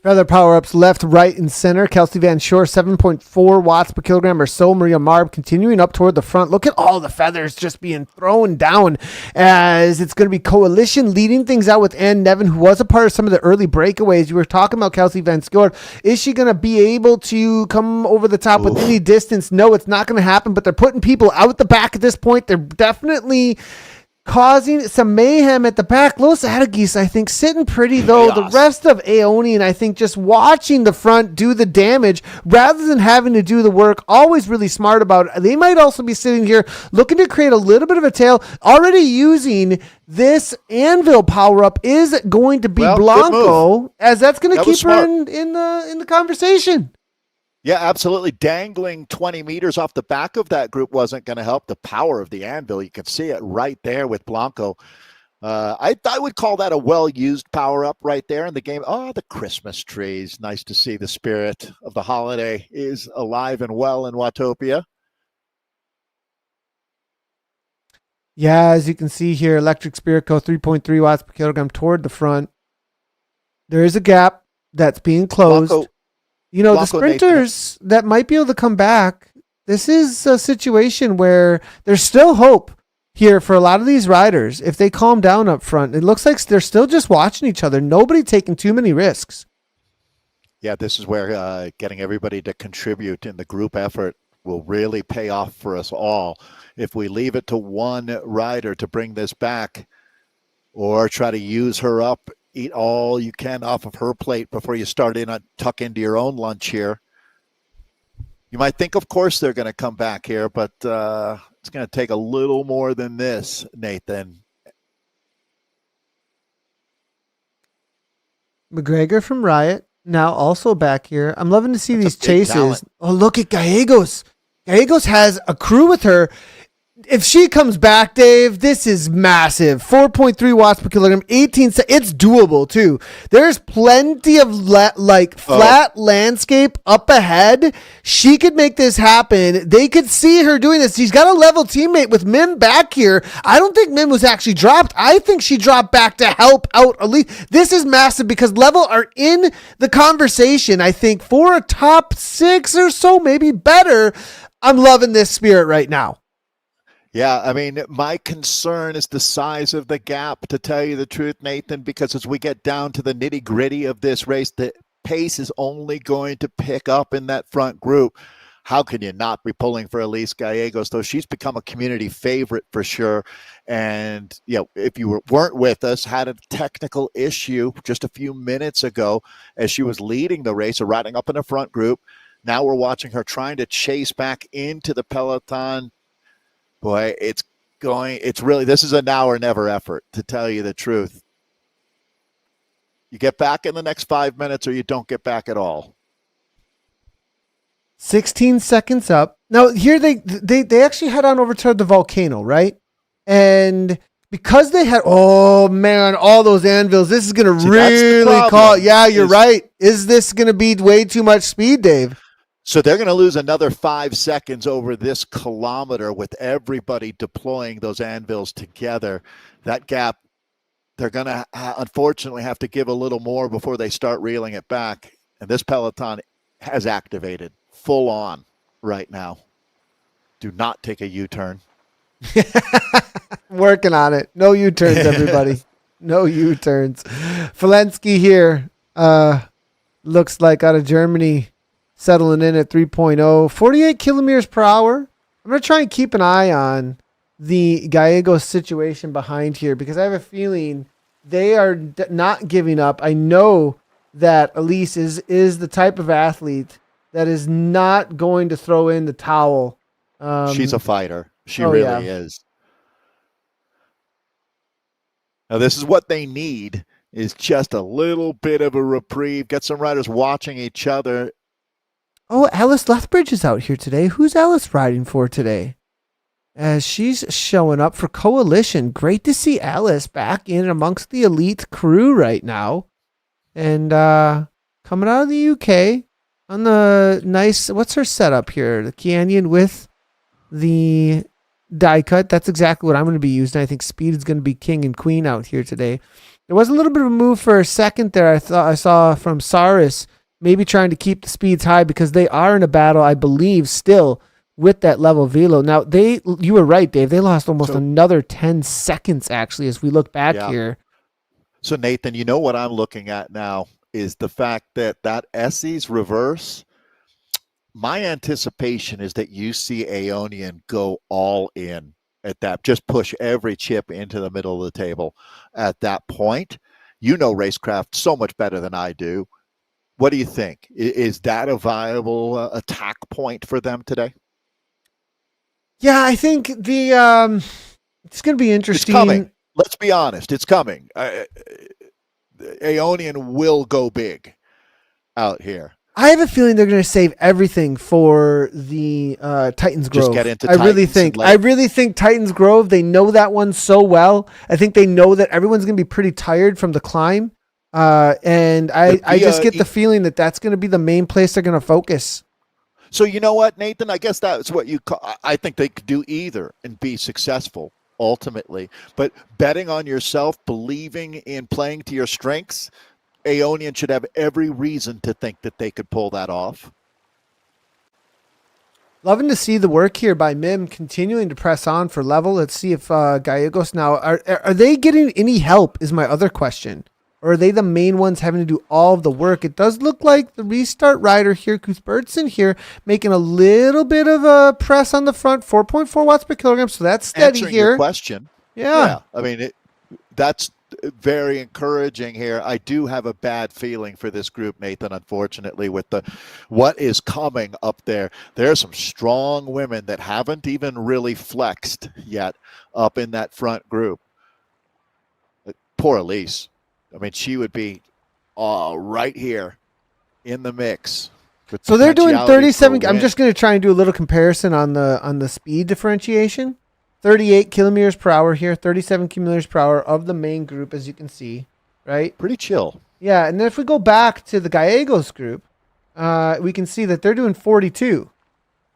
Speaker 1: Feather power-ups left, right, and center. Kelsey Van Shore, 7.4 watts per kilogram or so. Maria Marb continuing up toward the front. Look at all the feathers just being thrown down as it's going to be Coalition leading things out with Ann Nevin, who was a part of some of the early breakaways. You were talking about Kelsey Van Shore. Is she going to be able to come over the top with any distance? No, it's not going to happen, but they're putting people out the back at this point. They're definitely causing some mayhem at the back. Los Adagis, I think, sitting pretty, though. The rest of Aonian, I think, just watching the front do the damage rather than having to do the work. Always really smart about it. They might also be sitting here looking to create a little bit of a tail. Already using this anvil power-up is going to be Blanco, as that's going to keep her in the conversation.
Speaker 2: Yeah, absolutely. Dangling 20 meters off the back of that group wasn't going to help. The power of the anvil, you can see it right there with Blanco. I would call that a well-used power-up right there in the game. Oh, the Christmas trees. Nice to see the spirit of the holiday is alive and well in Watopia.
Speaker 1: Yeah, as you can see here, Electric Spirit Co. 3.3 watts per kilogram toward the front. There is a gap that's being closed.
Speaker 2: Blanco.
Speaker 1: You know, Blanco, the sprinters that might be able to come back, this is a situation where there's still hope here for a lot of these riders. If they calm down up front, it looks like they're still just watching each other. Nobody taking too many risks.
Speaker 2: Yeah, this is where getting everybody to contribute in the group effort will really pay off for us all. If we leave it to one rider to bring this back or try to use her up, eat all you can off of her plate before you start tuck into your own lunch here. You might think, of course, they're going to come back here, but it's going to take a little more than this, Nathan.
Speaker 1: McGregor from Riot, now also back here. I'm loving to see these chases. Talent. Oh, look at Gallegos. Gallegos has a crew with her. If she comes back, Dave, this is massive. 4.3 watts per kilogram, 18 seconds. It's doable, too. There's plenty of flat landscape up ahead. She could make this happen. They could see her doing this. She's got a level teammate with Mim back here. I don't think Mim was actually dropped. I think she dropped back to help out Elite. This is massive because Level are in the conversation, I think, for a top 6 or so, maybe better. I'm loving this spirit right now.
Speaker 2: Yeah, I mean, my concern is the size of the gap, to tell you the truth, Nathan, because as we get down to the nitty-gritty of this race, the pace is only going to pick up in that front group. How can you not be pulling for Elise Gallegos, though? She's become a community favorite for sure. And, you know, if you weren't with us, had a technical issue just a few minutes ago as she was leading the race or riding up in the front group. Now we're watching her trying to chase back into the Peloton. Boy, this is a now or never effort, to tell you the truth. You get back in the next 5 minutes or you don't get back at all.
Speaker 1: 16 seconds up. Now, here they actually head on over to the volcano, right? And because they had, oh, man, all those anvils, this is going to really call. Yeah, you're right. Is this going to be way too much speed, Dave?
Speaker 2: So they're going to lose another 5 seconds over this kilometer with everybody deploying those anvils together. That gap, they're going to unfortunately have to give a little more before they start reeling it back. And this Peloton has activated full on right now. Do not take a U-turn.
Speaker 1: Working on it. No U-turns, everybody. No U-turns. Falensky here. looks like out of Germany, settling in at 3.0, 48 kilometers per hour. I'm going to try and keep an eye on the Gallegos situation behind here because I have a feeling they are not giving up. I know that Elise is the type of athlete that is not going to throw in the towel.
Speaker 2: She's a fighter. She really is. Now, this is what they need, is just a little bit of a reprieve. Get some riders watching each other.
Speaker 1: Oh, Alice Lethbridge is out here today. Who's Alice riding for today? As she's showing up for Coalition. Great to see Alice back in amongst the elite crew right now. And coming out of the UK on the nice, what's her setup here? The Canyon with the die cut. That's exactly what I'm going to be using. I think speed is going to be king and queen out here today. There was a little bit of a move for a second there. I thought I saw from Saris maybe trying to keep the speeds high because they are in a battle, I believe, still with that level velo. Now, you were right, Dave. They lost almost another 10 seconds, actually, as we look back here.
Speaker 2: So, Nathan, you know what I'm looking at now is the fact that Essie's reverse, my anticipation is that you see Aeonian go all in at that, just push every chip into the middle of the table at that point. You know racecraft so much better than I do. What do you think? Is that a viable attack point for them today?
Speaker 1: Yeah, I think it's going to be interesting.
Speaker 2: It's coming. Let's be honest. It's coming. Aeonian will go big out here.
Speaker 1: I have a feeling they're going to save everything for the Titans Grove.
Speaker 2: Just get into
Speaker 1: I really think Titans Grove, they know that one so well. I think they know that everyone's going to be pretty tired from the climb. And I just get the feeling that that's going to be the main place they're going to focus.
Speaker 2: So you know what, Nathan? I guess that's what I think they could do either and be successful ultimately. But betting on yourself, believing in playing to your strengths, Aeonian should have every reason to think that they could pull that off.
Speaker 1: Loving to see the work here by Mim continuing to press on for level. Let's see if Gallegos now, are they getting any help is my other question. Or are they the main ones having to do all of the work? It does look like the restart rider here, Cuthbertson here, making a little bit of a press on the front, 4.4 watts per kilogram. So that's steady
Speaker 2: Answering
Speaker 1: here.
Speaker 2: Your question. Yeah. I mean, that's very encouraging here. I do have a bad feeling for this group, Nathan, unfortunately, with what is coming up there. There are some strong women that haven't even really flexed yet up in that front group. Poor Elise. I mean, she would be right here in the mix.
Speaker 1: So they're doing 37. I'm just going to try and do a little comparison on the speed differentiation. 38 kilometers per hour here, 37 kilometers per hour of the main group, as you can see, right?
Speaker 2: Pretty chill.
Speaker 1: Yeah, and then if we go back to the Gallegos group, we can see that they're doing 42,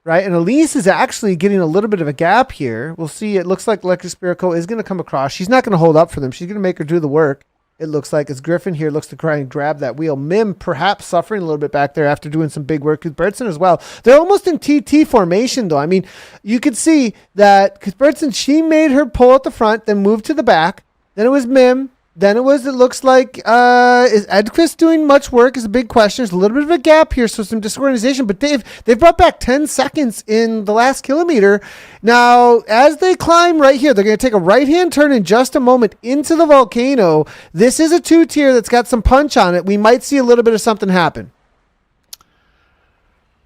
Speaker 1: right? And Elise is actually getting a little bit of a gap here. We'll see. It looks like Alexis Spirico is going to come across. She's not going to hold up for them. She's going to make her do the work. It looks like as Griffin here looks to try and grab that wheel. Mim perhaps suffering a little bit back there after doing some big work. Cuthbertson as well. They're almost in TT formation though. I mean, you could see that Cuthbertson, she made her pull at the front, then move to the back. Then it was Mim. Then it looks like, is Edquist doing much work is a big question. There's a little bit of a gap here, so some disorganization, but they've brought back 10 seconds in the last kilometer. Now, as they climb right here, they're going to take a right-hand turn in just a moment into the volcano. This is a two-tier that's got some punch on it. We might see a little bit of something happen.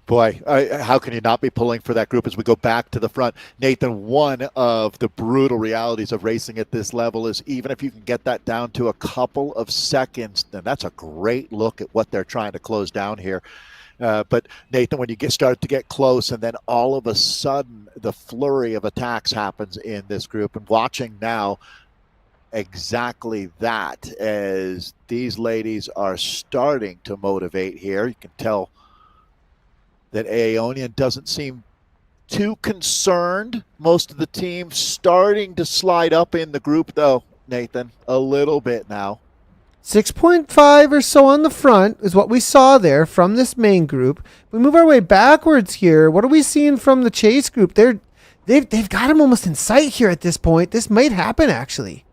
Speaker 2: Boy, how can you not be pulling for that group as we go back to the front? Nathan, one of the brutal realities of racing at this level is even if you can get that down to a couple of seconds, then that's a great look at what they're trying to close down here. But Nathan, when you start to get close and then all of a sudden the flurry of attacks happens in this group, and watching now exactly that as these ladies are starting to motivate here. You can tell that Aeonian doesn't seem too concerned. Most of the team starting to slide up in the group, though, Nathan, a little bit now.
Speaker 1: 6.5 or so on the front is what we saw there from this main group. We move our way backwards here. What are we seeing from the chase group? They've got him almost in sight here at this point. This might happen, actually.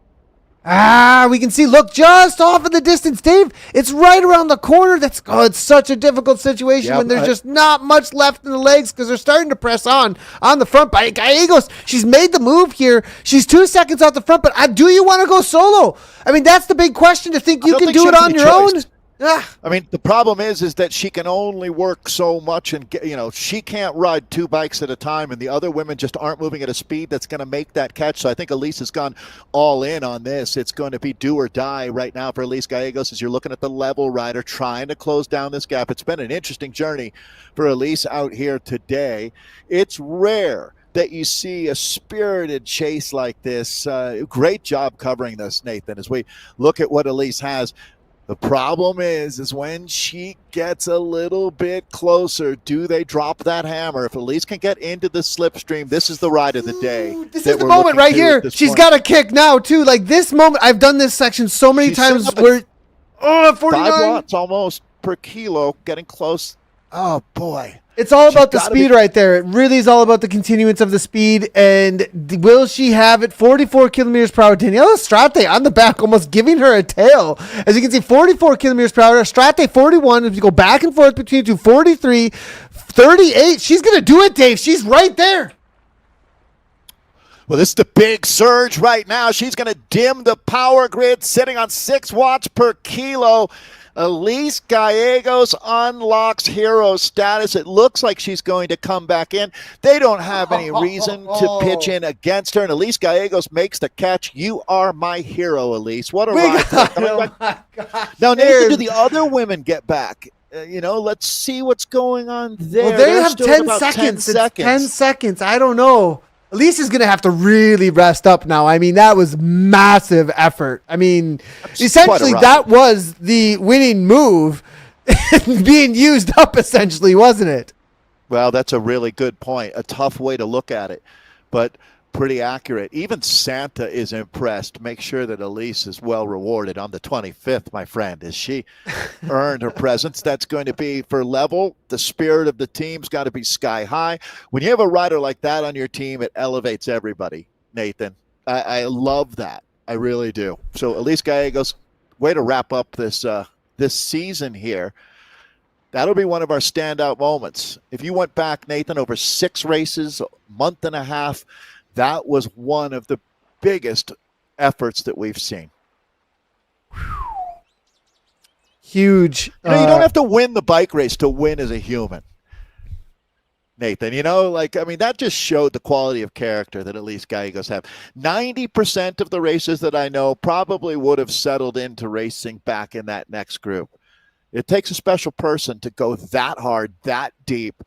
Speaker 1: We can see, look, just off in the distance, Dave. It's right around the corner. It's such a difficult situation when there's just not much left in the legs because they're starting to press on the front. By Gallegos, she's made the move here. She's 2 seconds out the front, but do you want to go solo? I mean, that's the big question, to think you can do it on your own.
Speaker 2: I mean, the problem is that she can only work so much, and she can't ride 2 bikes at a time, and the other women just aren't moving at a speed that's going to make that catch. So I think Elise has gone all in on this. It's going to be do or die right now for Elise Gallegos as you're looking at the level rider trying to close down this gap. It's been an interesting journey for Elise out here today. It's rare that you see a spirited chase like this. Great job covering this, Nathan, as we look at what Elise has. The problem is when she gets a little bit closer, do they drop that hammer? If Elise can get into the slipstream, this is the ride of the day.
Speaker 1: This is the moment right here. She's got a kick now, too. Like this moment, I've done this section so many times where, 49.
Speaker 2: 5 watts almost per kilo, getting close. Oh, boy.
Speaker 1: It's all about the speed right there. It really is all about the continuance of the speed. And will she have it? 44 kilometers per hour. Daniela Strate on the back, almost giving her a tail. As you can see, 44 kilometers per hour. Strate 41. If you go back and forth between 2, 43, 38. She's going to do it, Dave. She's right there.
Speaker 2: Well, this is the big surge right now. She's going to dim the power grid, sitting on 6 watts per kilo. Elise Gallegos unlocks hero status. It looks like she's going to come back in. They don't have any reason to pitch in against her, and Elise Gallegos makes the catch. You are my hero, Elise. What a ride. Now, Nathan, do the other women get back? Let's see what's going on there.
Speaker 1: Well, they have 10 seconds. 10 seconds. I don't know. Elise is going to have to really rest up now. I mean, that was massive effort. I mean, essentially, that was the winning move being used up, essentially, wasn't it?
Speaker 2: Well, that's a really good point. A tough way to look at it, but pretty accurate. Even Santa is impressed. Make sure that Elise is well rewarded on the 25th, my friend, as she earned her presence. That's going to be for level. The spirit of the team's got to be sky high. When you have a rider like that on your team, it elevates everybody, Nathan. I love that. I really do. So Elise Gallegos, way to wrap up this season here. That'll be one of our standout moments. If you went back, Nathan, over 6 races, a month and a half, that was one of the biggest efforts that we've seen.
Speaker 1: Huge.
Speaker 2: You don't have to win the bike race to win as a human, Nathan. That just showed the quality of character that Elise Gallegos have. 90% of the races that I know probably would have settled into racing back in that next group. It takes a special person to go that hard, that deep,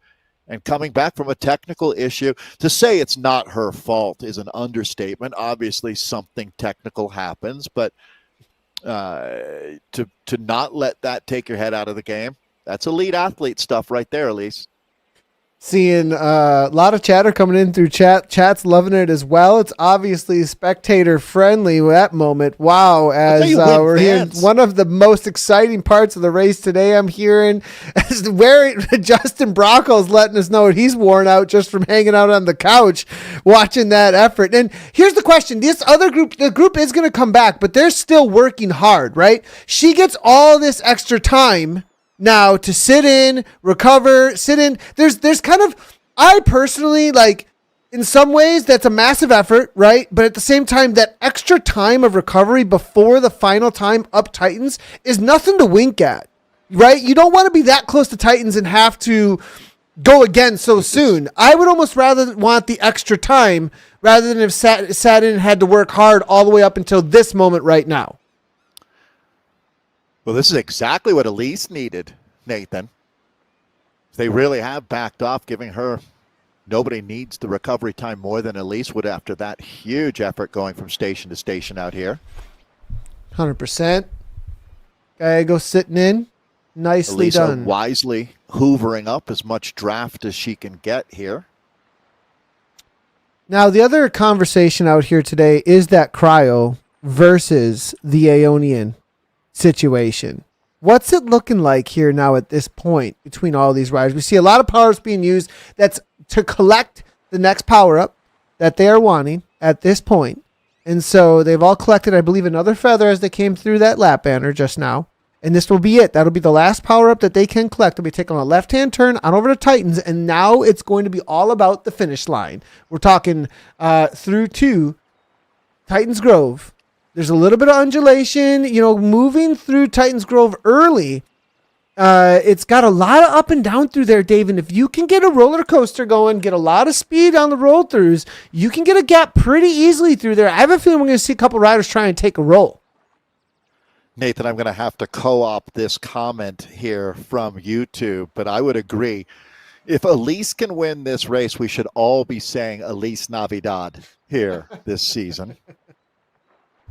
Speaker 2: and coming back from a technical issue. To say it's not her fault is an understatement. Obviously, something technical happens, but to not let that take your head out of the game, that's elite athlete stuff right there, Elise.
Speaker 1: Seeing a lot of chatter coming in through chat. Chat's loving it as well. It's obviously spectator friendly that moment. Wow. As we're hearing one of the most exciting parts of the race today, I'm hearing where Justin Bracco's letting us know he's worn out just from hanging out on the couch watching that effort. And here's the question. This other group, the group is going to come back, but they're still working hard, right? She gets all this extra time now to sit in, recover, sit in. There's kind of, I personally, in some ways, that's a massive effort, right? But at the same time, that extra time of recovery before the final time up Titans is nothing to wink at, right? You don't want to be that close to Titans and have to go again so soon. I would almost rather want the extra time rather than have sat in and had to work hard all the way up until this moment right now.
Speaker 2: Well, this is exactly what Elise needed, Nathan. They really have backed off, giving her, nobody needs the recovery time more than Elise would after that huge effort going from station to station out here.
Speaker 1: 100%. Gallegos sitting in. Nicely
Speaker 2: Elisa
Speaker 1: done.
Speaker 2: Wisely hoovering up as much draft as she can get here.
Speaker 1: Now, the other conversation out here today is that cryo versus the Aeonian situation. What's it looking like here now at this point between all these riders? We see a lot of powers being used. That's to collect the next power up that they are wanting at this point. And so they've all collected, I believe, another feather as they came through that lap banner just now. And this will be it. That'll be the last power-up that they can collect. They'll be taking a left-hand turn on over to Titans, and now it's going to be all about the finish line. We're talking through to Titans Grove. There's a little bit of undulation, moving through Titans Grove early. It's got a lot of up and down through there, Dave. And if you can get a roller coaster going, get a lot of speed on the roll throughs, you can get a gap pretty easily through there. I have a feeling we're going to see a couple riders try and take a roll.
Speaker 2: Nathan, I'm going to have to co-op this comment here from YouTube, but I would agree. If Elise can win this race, we should all be saying Elise Navidad here this season.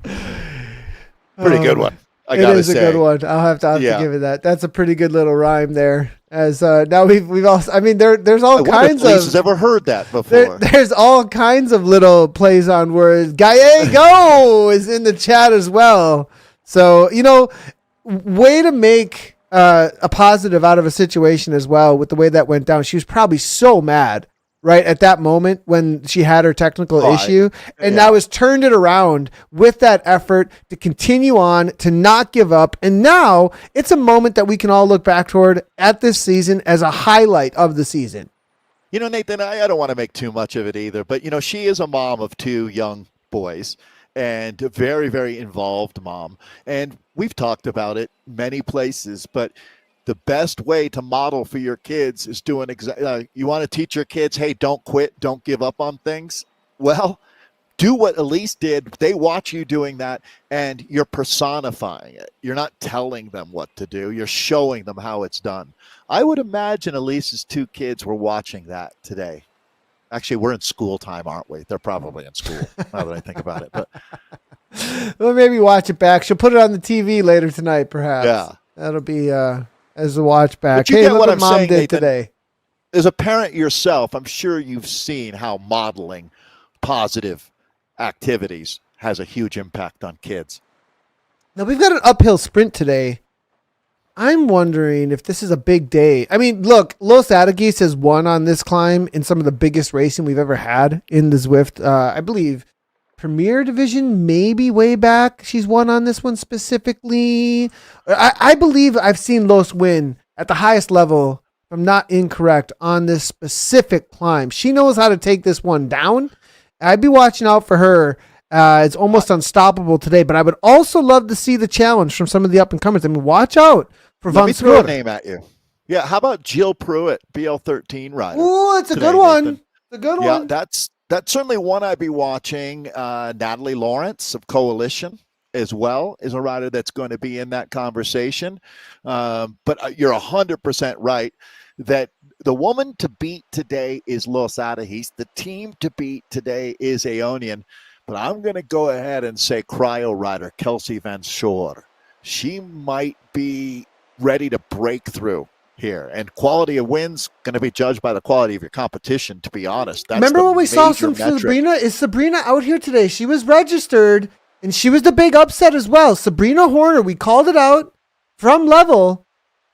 Speaker 2: Pretty good one. I gotta say.
Speaker 1: It is a good one. I'll have to give it that. That's a pretty good little rhyme there. As now we've also, I mean, there's all kinds of.
Speaker 2: Lisa's ever heard that before.
Speaker 1: There's all kinds of little plays on words. Gallego is in the chat as well. So way to make a positive out of a situation as well with the way that went down. She was probably so mad right at that moment when she had her technical issue, and now has turned it around with that effort to continue on, to not give up. And now it's a moment that we can all look back toward at this season as a highlight of the season.
Speaker 2: Nathan, I don't want to make too much of it either, but she is a mom of 2 young boys and a very, very involved mom. And we've talked about it many places, but the best way to model for your kids is doing you want to teach your kids, hey, don't quit, don't give up on things. Well, do what Elise did. They watch you doing that, and you're personifying it. You're not telling them what to do. You're showing them how it's done. I would imagine Elise's 2 kids were watching that today. Actually, we're in school time, aren't we? They're probably in school, now that I think about it. But
Speaker 1: well, maybe watch it back. She'll put it on the TV later tonight, perhaps.
Speaker 2: Yeah.
Speaker 1: That'll be as a watch back.
Speaker 2: But you get
Speaker 1: look
Speaker 2: what
Speaker 1: what
Speaker 2: I'm
Speaker 1: Mom
Speaker 2: saying,
Speaker 1: did
Speaker 2: Nathan.
Speaker 1: today.
Speaker 2: As a parent yourself, I'm sure you've seen how modeling positive activities has a huge impact on kids.
Speaker 1: Now, we've got an uphill sprint today. I'm wondering if this is a big day. I mean, look, Los Adigis has won on this climb in some of the biggest racing we've ever had in the Zwift. I believe Premier Division, maybe way back. She's won on this one specifically. I believe I've seen Los win at the highest level, if I'm not incorrect, on this specific climb. She knows how to take this one down. I'd be watching out for her. It's almost unstoppable today, but I would also love to see the challenge from some of the up-and-comers. I mean, watch out for Van
Speaker 2: Let me throw a
Speaker 1: Scroder.
Speaker 2: name at you. Yeah, how about Jill Pruitt, BL13 rider?
Speaker 1: Ooh, it's a
Speaker 2: today,
Speaker 1: good one.
Speaker 2: Nathan?
Speaker 1: It's a good
Speaker 2: Yeah,
Speaker 1: one.
Speaker 2: that's certainly one I'd be watching. Natalie Lawrence of Coalition as well is a rider that's going to be in that conversation. But you're 100% right that the woman to beat today is Los Adigis. The team to beat today is Aeonian. But I'm going to go ahead and say cryo rider Kelsey Van Shore. She might be ready to break through here. And quality of wins going to be judged by the quality of your competition, to be honest. That's
Speaker 1: Remember when we saw
Speaker 2: major
Speaker 1: some
Speaker 2: metric.
Speaker 1: Sabrina? Is Sabrina out here today? She was registered, and she was the big upset as well. Sabrina Horner, we called it out from Level.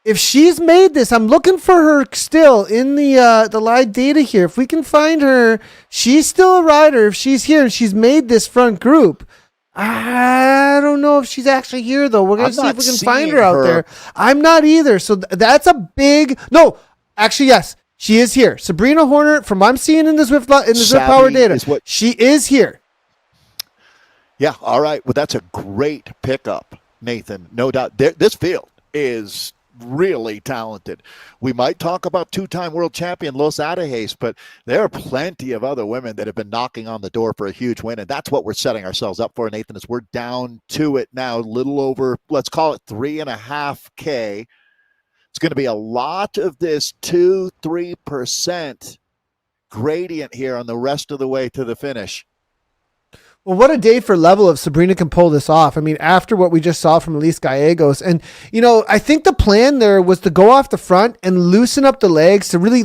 Speaker 1: If she's made this, I'm looking for her still in the live data here. If we can find her, she's still a rider. If she's here and she's made this front group, I don't know if she's actually here, though. We're going to see if we can find her out there. I'm not either. So that's a big... No, actually, yes. She is here. Sabrina Horner, from what I'm seeing in the Zwift Power data, she is here.
Speaker 2: Yeah, all right. Well, that's a great pickup, Nathan. No doubt. This field is really talented. We might talk about 2-time world champion Los Adigis, but there are plenty of other women that have been knocking on the door for a huge win, and that's what we're setting ourselves up for, Nathan, as we're down to it now, a little over, let's call it 3.5K. It's going to be a lot of this 2-3% gradient here on the rest of the way to the finish.
Speaker 1: Well, what a day for Level if Sabrina can pull this off. I mean, after what we just saw from Elise Gallegos. And, I think the plan there was to go off the front and loosen up the legs to really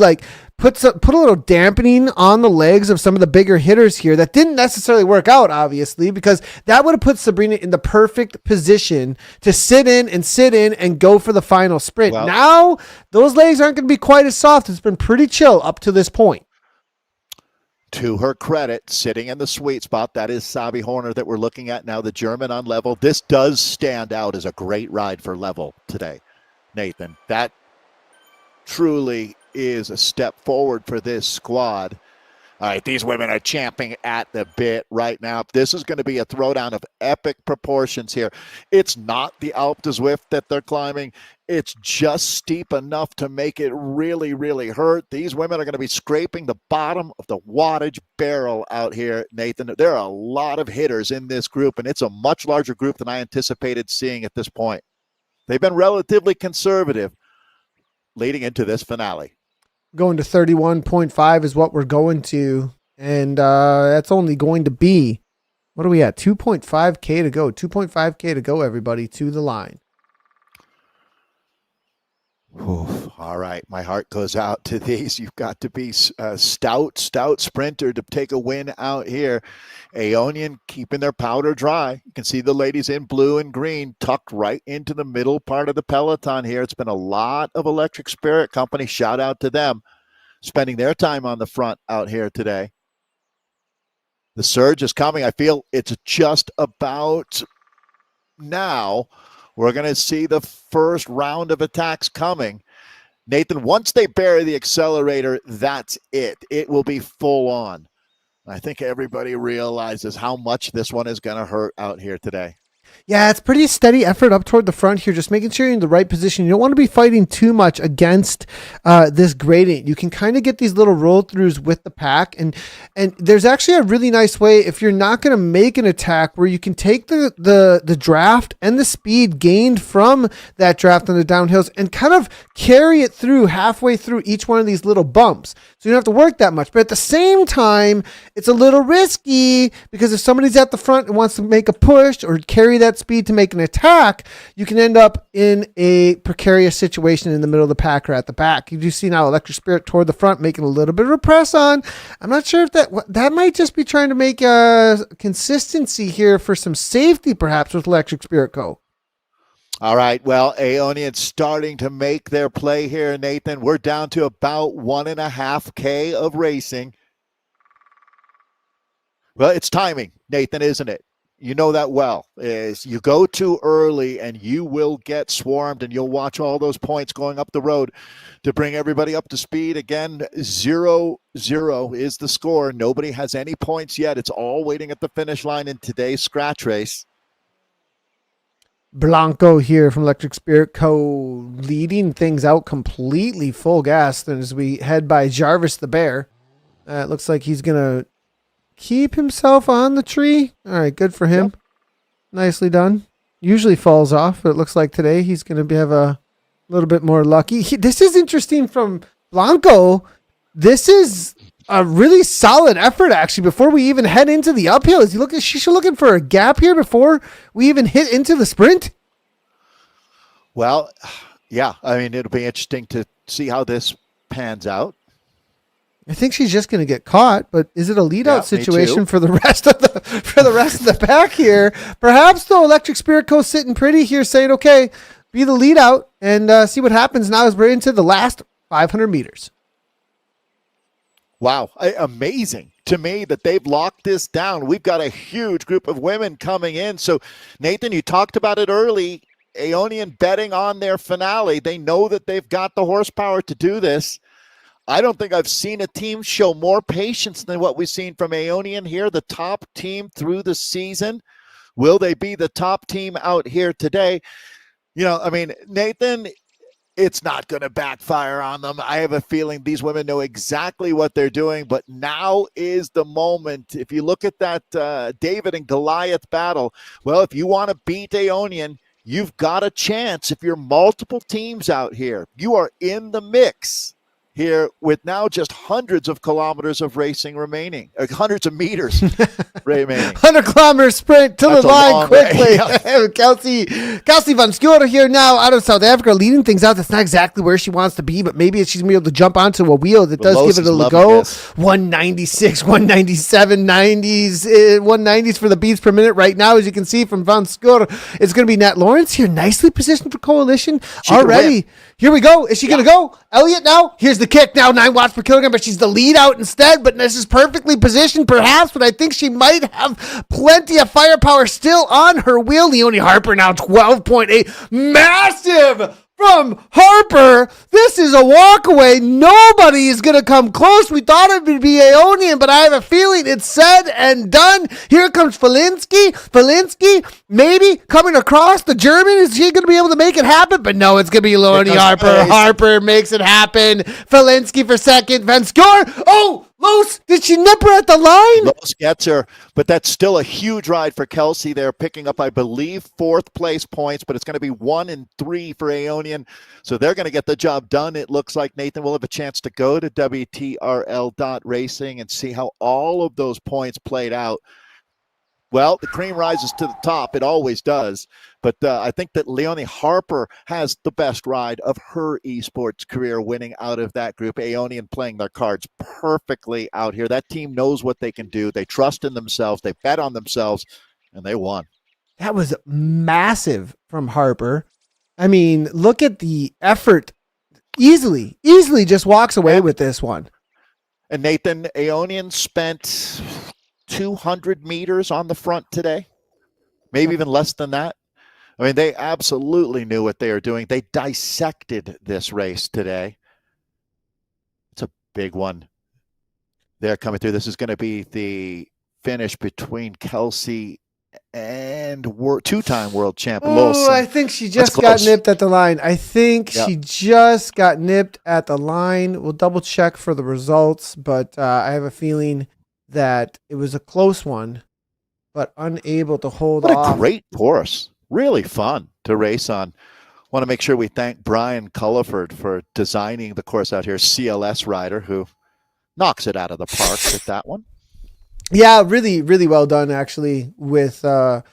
Speaker 1: put a little dampening on the legs of some of the bigger hitters here. That didn't necessarily work out, obviously, because that would have put Sabrina in the perfect position to sit in and go for the final sprint.
Speaker 2: Well,
Speaker 1: now, those legs aren't going to be quite as soft. It's been pretty chill up to this point.
Speaker 2: To her credit, sitting in the sweet spot, that is Sabi Horner that we're looking at now, the German on level. This does stand out as a great ride for level today, Nathan. That truly is a step forward for this squad. All right, these women are champing at the bit right now. This is going to be a throwdown of epic proportions here. It's not the Alpe de Zwift that they're climbing. It's just steep enough to make it really, really hurt. These women are going to be scraping the bottom of the wattage barrel out here, Nathan. There are a lot of hitters in this group, and it's a much larger group than I anticipated seeing at this point. They've been relatively conservative leading into this finale.
Speaker 1: Going to 31.5 is what we're going to. And that's only going to be, what are we at? 2.5K to go. 2.5K to go, everybody, to the line.
Speaker 2: Oof. All right. My heart goes out to these. You've got to be a stout sprinter to take a win out here. Aeonian keeping their powder dry. You can see the ladies in blue and green tucked right into the middle part of the peloton here. It's been a lot of Electric Spirit Company. Shout out to them spending their time on the front out here today. The surge is coming. I feel it's just about now. We're going to see the first round of attacks coming. Nathan, once they bury the accelerator, that's it. It will be full on. I think everybody realizes how much this one is going to hurt out here today.
Speaker 1: Yeah, it's pretty steady effort up toward the front here, just making sure you're in the right position. You don't want to be fighting too much against this gradient. You can kind of get these little roll throughs with the pack, and there's actually a really nice way if you're not going to make an attack where you can take the draft and the speed gained from that draft on the downhills and kind of carry it through halfway through each one of these little bumps. So you don't have to work that much. But at the same time, it's a little risky because if somebody's at the front and wants to make a push or carry that speed to make an attack, you can end up in a precarious situation in the middle of the pack or at the back. You do see now Electric Spirit toward the front, making a little bit of a press on. I'm not sure if that might just be trying to make a consistency here for some safety, perhaps, with Electric Spirit Co.
Speaker 2: All right, well, Aeonian's starting to make their play here, Nathan. We're down to about 1.5K of racing. Well, it's timing, Nathan, isn't it? You know that well. Is you go too early and you will get swarmed, and you'll watch all those points going up the road to bring everybody up to speed. Again, 0-0 is the score. Nobody has any points yet. It's all waiting at the finish line in today's scratch race.
Speaker 1: Blanco here from Electric Spirit Co. leading things out completely full gas as we head by Jarvis the Bear. It looks like he's going to keep himself on the tree. All right, good for him. Yep. Nicely done. Usually falls off, but it looks like today he's going to have a little bit more lucky. This is interesting from Blanco. This is a really solid effort, actually, before we even head into the uphill. Is she's looking for a gap here before we even hit into the sprint?
Speaker 2: Well, yeah, I mean, it'll be interesting to see how this pans out.
Speaker 1: I think she's just going to get caught, but is it a lead-out situation for the rest of the pack here? Perhaps, though, Electric Spirit Co. sitting pretty here saying, okay, be the lead-out and see what happens now as we're into the last 500 meters.
Speaker 2: Wow, amazing to me that they've locked this down. We've got a huge group of women coming in. So, Nathan, you talked about it early. Aeonian betting on their finale. They know that they've got the horsepower to do this. I don't think I've seen a team show more patience than what we've seen from Aeonian here, the top team through the season. Will they be the top team out here today? You know, I mean, Nathan, it's not going to backfire on them. I have a feeling these women know exactly what they're doing, but now is the moment. If you look at that David and Goliath battle, well, if you want to beat Aeonian, you've got a chance. If you're multiple teams out here, you are in the mix here with now just hundreds of kilometers of racing remaining, hundreds of meters remaining.
Speaker 1: 100-kilometer sprint to the line quickly. Kelsey van Skjorda here now out of South Africa, leading things out. That's not exactly where she wants to be, but maybe she's going to be able to jump onto a wheel that does give it a go. 196, 197, 90s, 190s for the beats per minute right now, as you can see from van Skjorda. It's going to be Nat Lawrence here, nicely positioned for Coalition already. Here we go. Is she going to go? Elliott now? Here's the the kick now, 9 watts per kilogram, but she's the lead out instead. But this is perfectly positioned, perhaps, but I think she might have plenty of firepower still on her wheel. Leonie Harper now 12.8. Massive from Harper. This is a walkaway. Nobody is going to come close. We thought it would be Aeonian, but I have a feeling it's said and done. Here comes Felinski. Felinski maybe coming across the German. Is he going to be able to make it happen? But no, it's going to be Leonie Harper. Harper makes it happen. Felinski for second. Van Score. Oh, Loos, did she nip her at the line?
Speaker 2: Loos gets her, but that's still a huge ride for Kelsey. They're picking up, I believe, 4th place points, but it's going to be 1 and 3 for Aeonian. So they're going to get the job done. It looks like Nathan will have a chance to go to WTRL.racing and see how all of those points played out. Well, the cream rises to the top. It always does. But I think that Leonie Harper has the best ride of her esports career, winning out of that group. Aeonian playing their cards perfectly out here. That team knows what they can do. They trust in themselves. They bet on themselves, and they won.
Speaker 1: That was massive from Harper. I mean, look at the effort. Easily just walks away with this one.
Speaker 2: And Nathan, Aeonian spent 200 meters on the front today, maybe even less than that. I mean, they absolutely knew what they were doing. They dissected this race today. It's a big one. They're coming through. This is going to be the finish between Kelsey and two-time world champ Lawson.
Speaker 1: I think she just got nipped at the line. She just got nipped at the line. We'll double check for the results, but I have a feeling that it was a close one, but unable to hold off.
Speaker 2: What a great course. Really fun to race on. Want to make sure we thank Brian Culliford for designing the course out here, CLS rider, who knocks it out of the park with that one.
Speaker 1: Yeah, really, really well done, actually, with the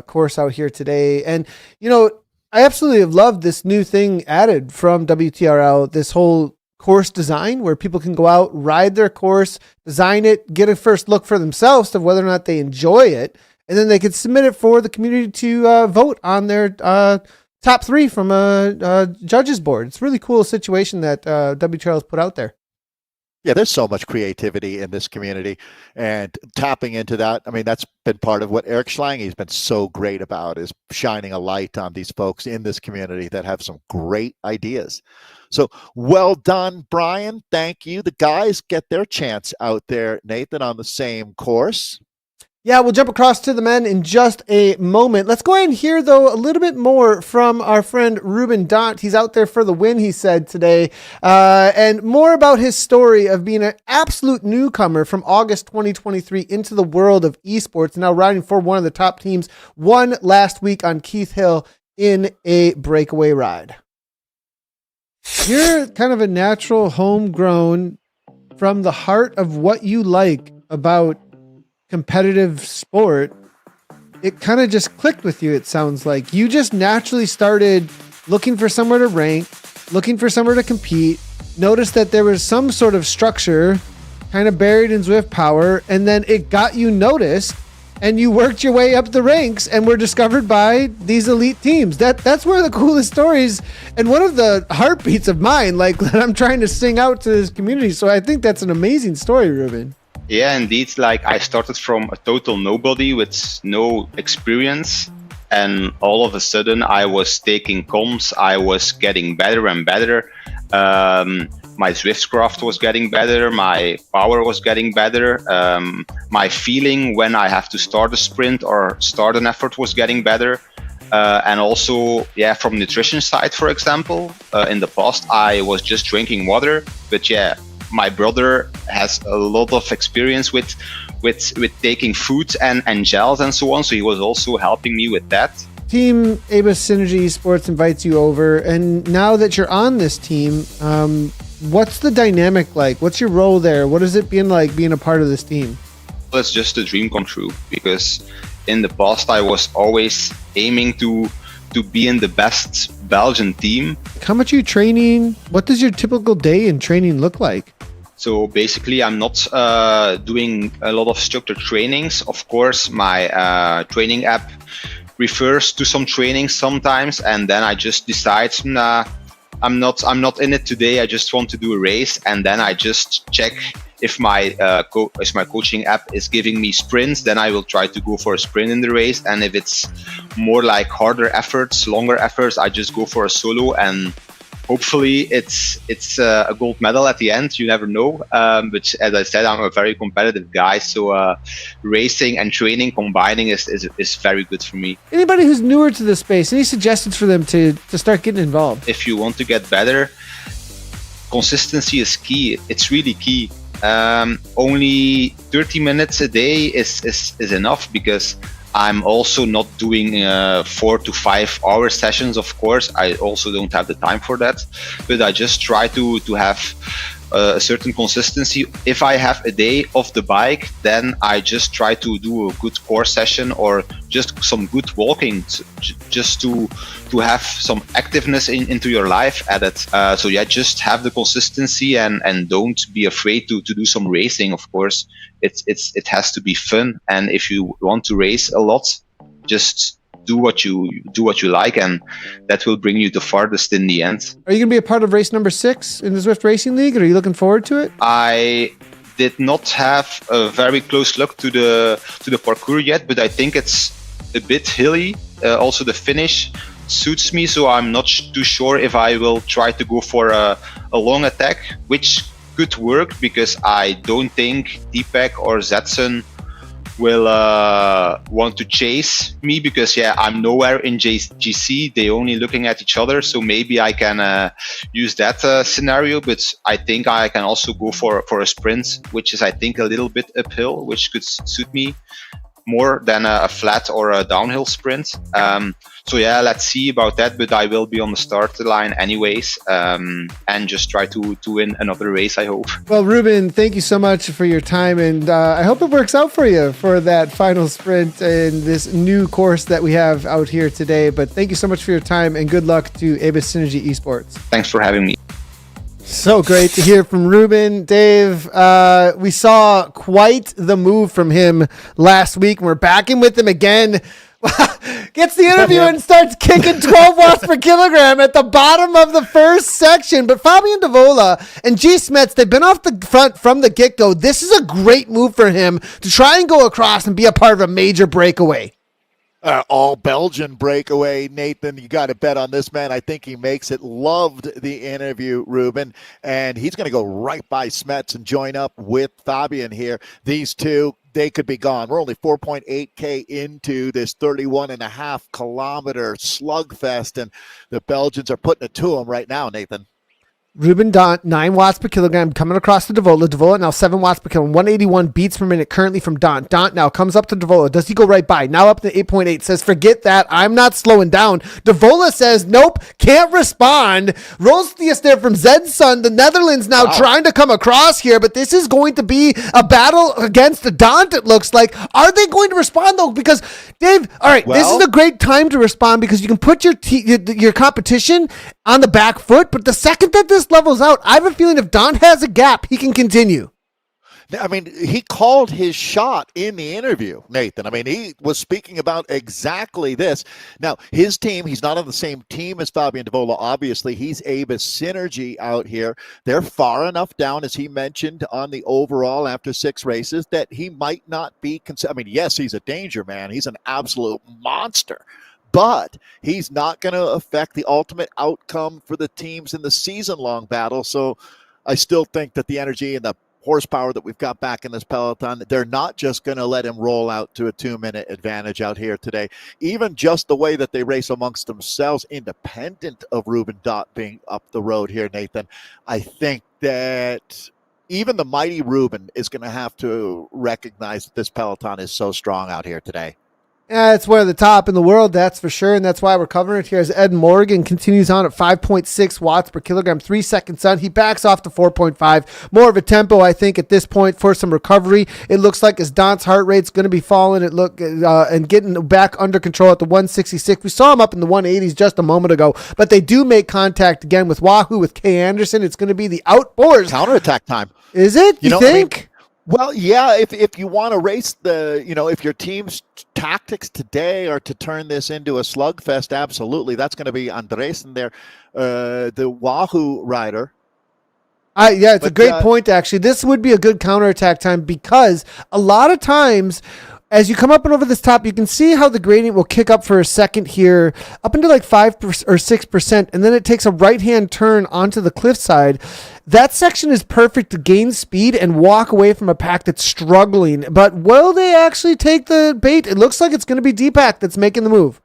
Speaker 1: course out here today. And, you know, I absolutely have loved this new thing added from WTRL, this whole course design where people can go out, ride their course, design it, get a first look for themselves of whether or not they enjoy it, and then they can submit it for the community to vote on their top 3 from a judges board. It's a really cool situation that WTRL has put out there.
Speaker 2: Yeah, there's so much creativity in this community, and tapping into that. I mean, that's been part of what Eric Schlange's been so great about, is shining a light on these folks in this community that have some great ideas. So well done, Brian. Thank you. The guys get their chance out there, Nathan, on the same course.
Speaker 1: Yeah, we'll jump across to the men in just a moment. Let's go ahead and hear, though, a little bit more from our friend Ruben Dhondt. He's out there for the win, he said today, and more about his story of being an absolute newcomer from August 2023 into the world of esports, now riding for one of the top teams, won last week on Keith Hill in a breakaway ride. You're kind of a natural homegrown from the heart of what you like about competitive sport. It kind of just clicked with you. It sounds like you just naturally started looking for somewhere to rank, looking for somewhere to compete, noticed that there was some sort of structure kind of buried in Zwift Power, and then it got you noticed, and you worked your way up the ranks and were discovered by these elite teams. That's where the coolest stories, and one of the heartbeats of mine, like, that I'm trying to sing out to this community. So I think that's an amazing story, Ruben.
Speaker 3: Yeah, indeed. Like, I started from a total nobody with no experience, and all of a sudden I was taking comps. I was getting better and better. My Zwift craft was getting better. My power was getting better. My feeling when I have to start a sprint or start an effort was getting better. And also, yeah, from nutrition side, for example, in the past I was just drinking water, but yeah, my brother has a lot of experience with taking foods and gels and so on, so he was also helping me with that.
Speaker 1: Team Abus Synergy Esports invites you over, and now that you're on this team, what's the dynamic like? What's your role there? What has it been like being a part of this team?
Speaker 3: Well, it's just a dream come true, because in the past I was always aiming to be in the best Belgian team.
Speaker 1: How much are you training? What does your typical day in training look like?
Speaker 3: So basically, I'm not doing a lot of structured trainings. Of course, my training app refers to some trainings sometimes, and then I just decide I'm not in it today. I just want to do a race, and then I just check if my coaching app is giving me sprints. Then I will try to go for a sprint in the race, and if it's more like harder efforts, longer efforts, I just go for a solo, and hopefully it's a gold medal at the end. You never know. But as I said, I'm a very competitive guy, so racing and training combining is very good for me.
Speaker 1: Anybody who's newer to this space, any suggestions for them to start getting involved?
Speaker 3: If you want to get better, consistency is key. It's really key. Only 30 minutes a day is enough, because I'm also not doing 4 to 5 hour sessions. Of course, I also don't have the time for that, but I just try to have a certain consistency. If I have a day off the bike, then I just try to do a good core session or just some good walking, just to have some activeness into your life added. So yeah, just have the consistency and don't be afraid to do some racing. Of course, it has to be fun, and if you want to race a lot, just do what you like, and that will bring you the farthest in the end.
Speaker 1: Are you going to be a part of race number 6 in the Zwift Racing League, or are you looking forward to it?
Speaker 3: I did not have a very close look to the parkour yet, but I think it's a bit hilly. Also, the finish suits me, so I'm not too sure if I will try to go for a long attack, which could work, because I don't think Deepak or Zetson will want to chase me, because I'm nowhere in GC. They only looking at each other, so maybe I can use that scenario. But I think I can also go for a sprint, which is, I think, a little bit uphill, which could suit me more than a flat or a downhill sprint. So yeah, let's see about that, but I will be on the start line anyways, and just try to win another race, I hope.
Speaker 1: Well, Ruben, thank you so much for your time, and I hope it works out for you for that final sprint in this new course that we have out here today. But thank you so much for your time, and good luck to Abyss Synergy Esports.
Speaker 3: Thanks for having me.
Speaker 1: So great to hear from Ruben. Dave, we saw quite the move from him last week. We're back in with him again. Gets the interview and starts kicking 12 watts per kilogram at the bottom of the first section. But Fabian Devola and G. Smets, they've been off the front from the get-go. This is a great move for him to try and go across and be a part of a major breakaway.
Speaker 2: All Belgian breakaway, Nathan. You got to bet on this man. I think he makes it. Loved the interview, Ruben. And he's going to go right by Smets and join up with Fabian here. These two, they could be gone. We're only 4.8K into this 31.5 kilometer slugfest, and the Belgians are putting it to them right now, Nathan.
Speaker 1: Ruben Dhondt, 9 watts per kilogram coming across to Devola. Devola now 7 watts per kilogram, 181 beats per minute currently from Dhondt. Dhondt now comes up to Devola. Does he go right by? Now up to 8.8. Says, forget that. I'm not slowing down. Devola says, nope, can't respond. Rolstius there from Zedson, the Netherlands now trying to come across here, but this is going to be a battle against Dhondt, it looks like. Are they going to respond, though? Because, Dave, all right, this is a great time to respond, because you can put your competition on the back foot, but the second that this levels out, I have a feeling if Dhondt has a gap, he can continue.
Speaker 2: I mean, he called his shot in the interview, Nathan. I mean, he was speaking about exactly this. Now, his team, he's not on the same team as Fabian Devola, obviously. He's Abyss Synergy out here. They're far enough down, as he mentioned, on the overall after 6 races, that he might not be I mean, yes, he's a danger man. He's an absolute monster. But he's not going to affect the ultimate outcome for the teams in the season-long battle. So I still think that the energy and the horsepower that we've got back in this Peloton, they're not just going to let him roll out to a 2-minute advantage out here today. Even just the way that they race amongst themselves, independent of Ruben Dhondt being up the road here, Nathan, I think that even the mighty Ruben is going to have to recognize that this Peloton is so strong out here today.
Speaker 1: Yeah, it's one of the top in the world, that's for sure, and that's why we're covering it here as Ed Morgan continues on at 5.6 watts per kilogram, 3 seconds on. He backs off to 4.5. More of a tempo, I think, at this point for some recovery. It looks like as Dhondt's heart rate's going to be falling and getting back under control at the 166. We saw him up in the 180s just a moment ago, but they do make contact again with Wahoo, with Kay Anderson. It's going to be the outboards.
Speaker 2: Counterattack time.
Speaker 1: Is it? You think?
Speaker 2: Well, yeah, if you want to race if your team's tactics today are to turn this into a slugfest, absolutely. That's going to be Andresen there, the Wahoo rider.
Speaker 1: Yeah, it's a great point, actually. This would be a good counterattack time because a lot of times as you come up and over this top, you can see how the gradient will kick up for a second here, up into like 5 or 6%, and then it takes a right-hand turn onto the cliffside. That section is perfect to gain speed and walk away from a pack that's struggling. But will they actually take the bait? It looks like it's going to be Deepak that's making the move.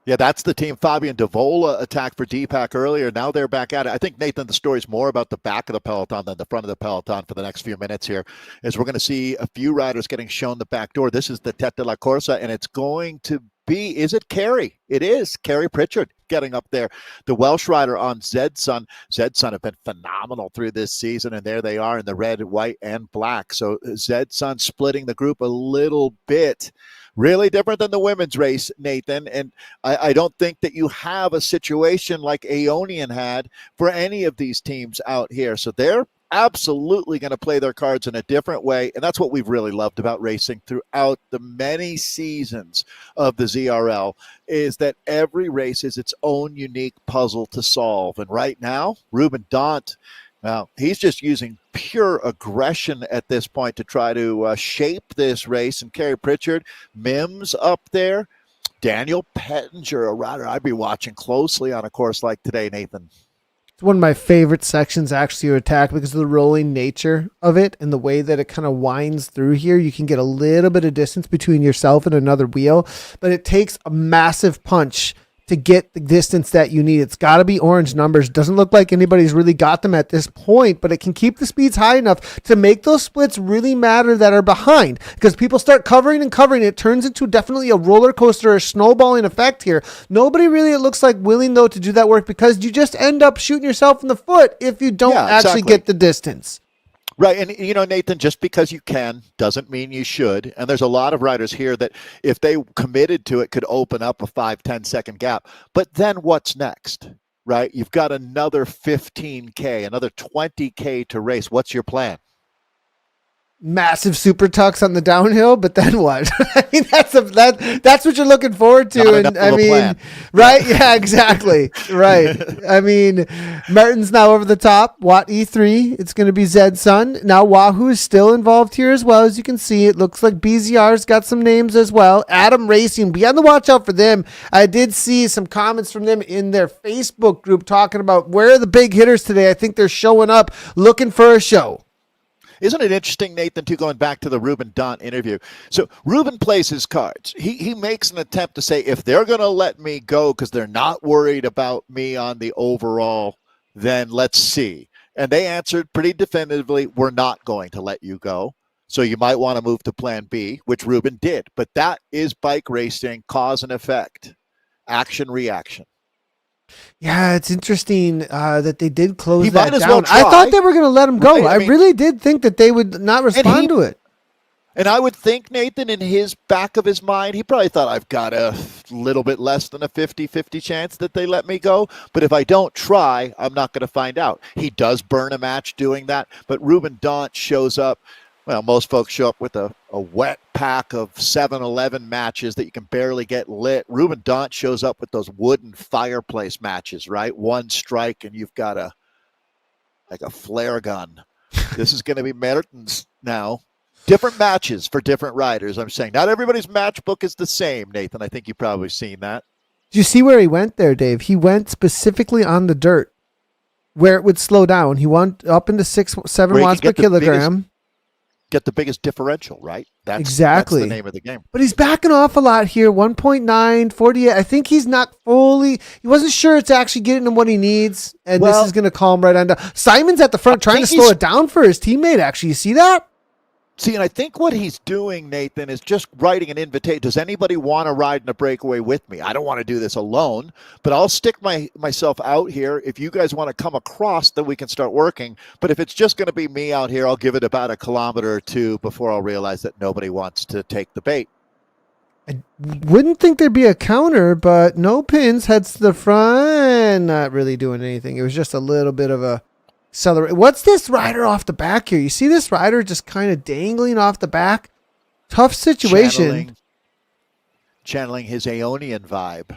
Speaker 2: Yeah, that's the team. Fabian Davola attacked for Deepak earlier. Now they're back at it. I think, Nathan, the story's more about the back of the peloton than the front of the peloton for the next few minutes here, as we're going to see a few riders getting shown the back door. This is the Tête de la Corsa, and it's going to be, is it Carey? It is. Carey Pritchard getting up there. The Welsh rider on Zedsun. Zedsun have been phenomenal through this season, and there they are in the red, white, and black. So Zedsun splitting the group a little bit. Really different than the women's race, Nathan. And I don't think that you have a situation like Aeonian had for any of these teams out here. So they're absolutely going to play their cards in a different way. And that's what we've really loved about racing throughout the many seasons of the ZRL, is that every race is its own unique puzzle to solve. And right now, Ruben Dhondt, well, he's just using pure aggression at this point to try to shape this race. And Carey Pritchard, Mims up there, Daniel Pettinger, a rider I'd be watching closely on a course like today, Nathan.
Speaker 1: It's one of my favorite sections actually to attack because of the rolling nature of it and the way that it kind of winds through here. You can get a little bit of distance between yourself and another wheel, but it takes a massive punch to get the distance that you need. It's got to be orange numbers. Doesn't look like anybody's really got them at this point, but it can keep the speeds high enough to make those splits really matter that are behind, because people start covering and covering. It turns into definitely a roller coaster or snowballing effect here. Nobody really, it looks like, willing though to do that work, because you just end up shooting yourself in the foot if you don't actually get the distance.
Speaker 2: Right. And, Nathan, just because you can doesn't mean you should. And there's a lot of riders here that if they committed to it could open up a 5-10 second gap. But then what's next? Right? You've got another 15K, another 20K to race. What's your plan?
Speaker 1: Massive super tucks on the downhill, but then what? I mean, that's what you're looking forward to. And I mean, plan. Right? Yeah, exactly. Right. I mean, Merton's now over the top. Watt E3. It's going to be Zedsun. Now Wahoo is still involved here as well. As you can see, it looks like BZR's got some names as well. Adam Racing, be on the watch out for them. I did see some comments from them in their Facebook group talking about where are the big hitters today. I think they're showing up looking for a show.
Speaker 2: Isn't it interesting, Nathan, too, going back to the Ruben Dhondt interview? So Ruben plays his cards. He makes an attempt to say, if they're going to let me go because they're not worried about me on the overall, then let's see. And they answered pretty definitively, we're not going to let you go. So you might want to move to plan B, which Ruben did. But that is bike racing, cause and effect, action, reaction.
Speaker 1: Yeah, it's interesting that they did close that down.
Speaker 2: Well,
Speaker 1: I thought they were going to let him go. Right? I really did think that they would not respond to it.
Speaker 2: And I would think, Nathan, in his back of his mind, he probably thought, I've got a little bit less than a 50-50 chance that they let me go. But if I don't try, I'm not going to find out. He does burn a match doing that. But Ruben Dhondt shows up. Well, most folks show up with a wet pack of 7-Eleven matches that you can barely get lit. Ruben Dhondt shows up with those wooden fireplace matches, right? One strike and you've got a flare gun. This is going to be Mertens now. Different matches for different riders, I'm saying. Not everybody's match book is the same, Nathan. I think you've probably seen that.
Speaker 1: Did you see where he went there, Dave? He went specifically on the dirt where it would slow down. He went up into 6-7 watts per kilogram.
Speaker 2: Get the biggest differential, right?
Speaker 1: Exactly.
Speaker 2: That's the name of the game.
Speaker 1: But he's backing off a lot here. 1.9, 48. I think he's not fully, he wasn't sure it's actually getting him what he needs. And this is going to calm right on down. Simon's at the front trying to slow it down for his teammate, actually. You see that?
Speaker 2: See, and I think what he's doing, Nathan, is just writing an invitation. Does anybody want to ride in a breakaway with me? I don't want to do this alone, but I'll stick myself out here. If you guys want to come across, then we can start working. But if it's just going to be me out here, I'll give it about a kilometer or two before I'll realize that nobody wants to take the bait.
Speaker 1: I wouldn't think there'd be a counter, but no pins, heads to the front. Not really doing anything. It was just a little bit of a accelerate. What's this rider off the back here? You see this rider just kind of dangling off the back? Tough situation.
Speaker 2: Channeling his Aeonian vibe,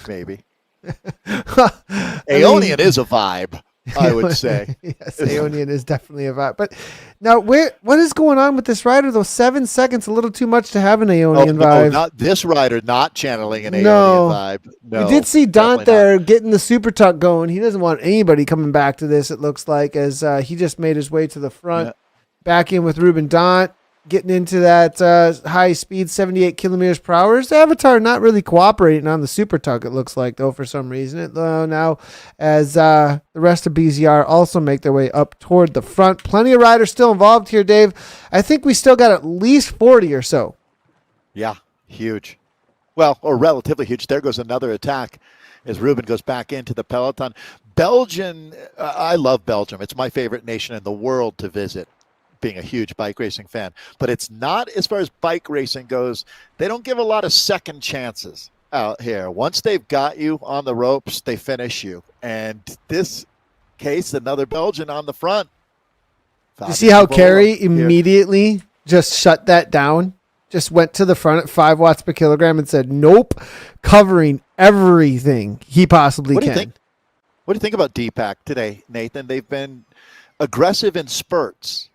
Speaker 2: maybe. Aeonian is a vibe, I would say.
Speaker 1: Yes, Aeonian is definitely a vibe. But now, what is going on with this rider, though? 7 seconds, a little too much to have an Aeonian vibe.
Speaker 2: No, not this rider, not channeling an Aeonian vibe. No,
Speaker 1: we did see Dhondt there getting the super tuck going. He doesn't want anybody coming back to this, it looks like, as he just made his way to the front. Back in with Ruben Dhondt. Getting into that high speed, 78 kilometers per hour. His avatar not really cooperating on the super tuck, it looks like, though, for some reason. Now, as the rest of BZR also make their way up toward the front. Plenty of riders still involved here, Dave. I think we still got at least 40 or so.
Speaker 2: Yeah, huge. Well, or relatively huge. There goes another attack as Ruben goes back into the peloton. Belgium, I love Belgium. It's my favorite nation in the world to visit, being a huge bike racing fan, but it's not, as far as bike racing goes, they don't give a lot of second chances out here. Once they've got you on the ropes, they finish you. And this case, another Belgian on the front.
Speaker 1: You see how Kerry immediately just shut that down? Just went to the front at 5 watts per kilogram and said, nope, covering everything he possibly can.
Speaker 2: What do you think about Deepak today, Nathan? They've been aggressive in spurts.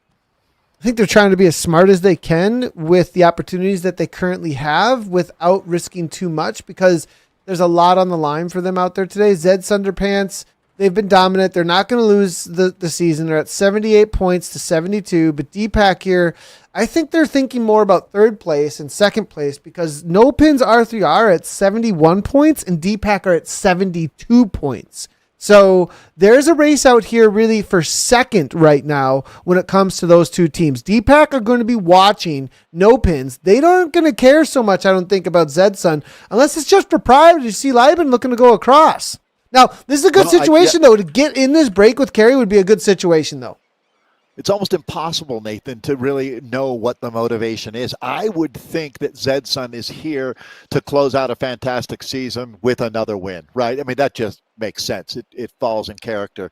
Speaker 1: I think they're trying to be as smart as they can with the opportunities that they currently have without risking too much, because there's a lot on the line for them out there today. Zed Sunderpants, they've been dominant. They're not going to lose the season. They're at 78 points to 72. But Deepak here, I think they're thinking more about third place and second place, because No Pins R3R are at 71 points and Deepak are at 72 points. So there's a race out here really for second right now when it comes to those two teams. Deepak are going to be watching No Pins. They aren't going to care so much, I don't think, about Zedsun, unless it's just for pride to see Lieben looking to go across. Now, this is a good situation, though. To get in this break with Kerry would be a good situation, though.
Speaker 2: It's almost impossible, Nathan, to really know what the motivation is. I would think that Zedsun is here to close out a fantastic season with another win, right? I mean, that just makes sense. It falls in character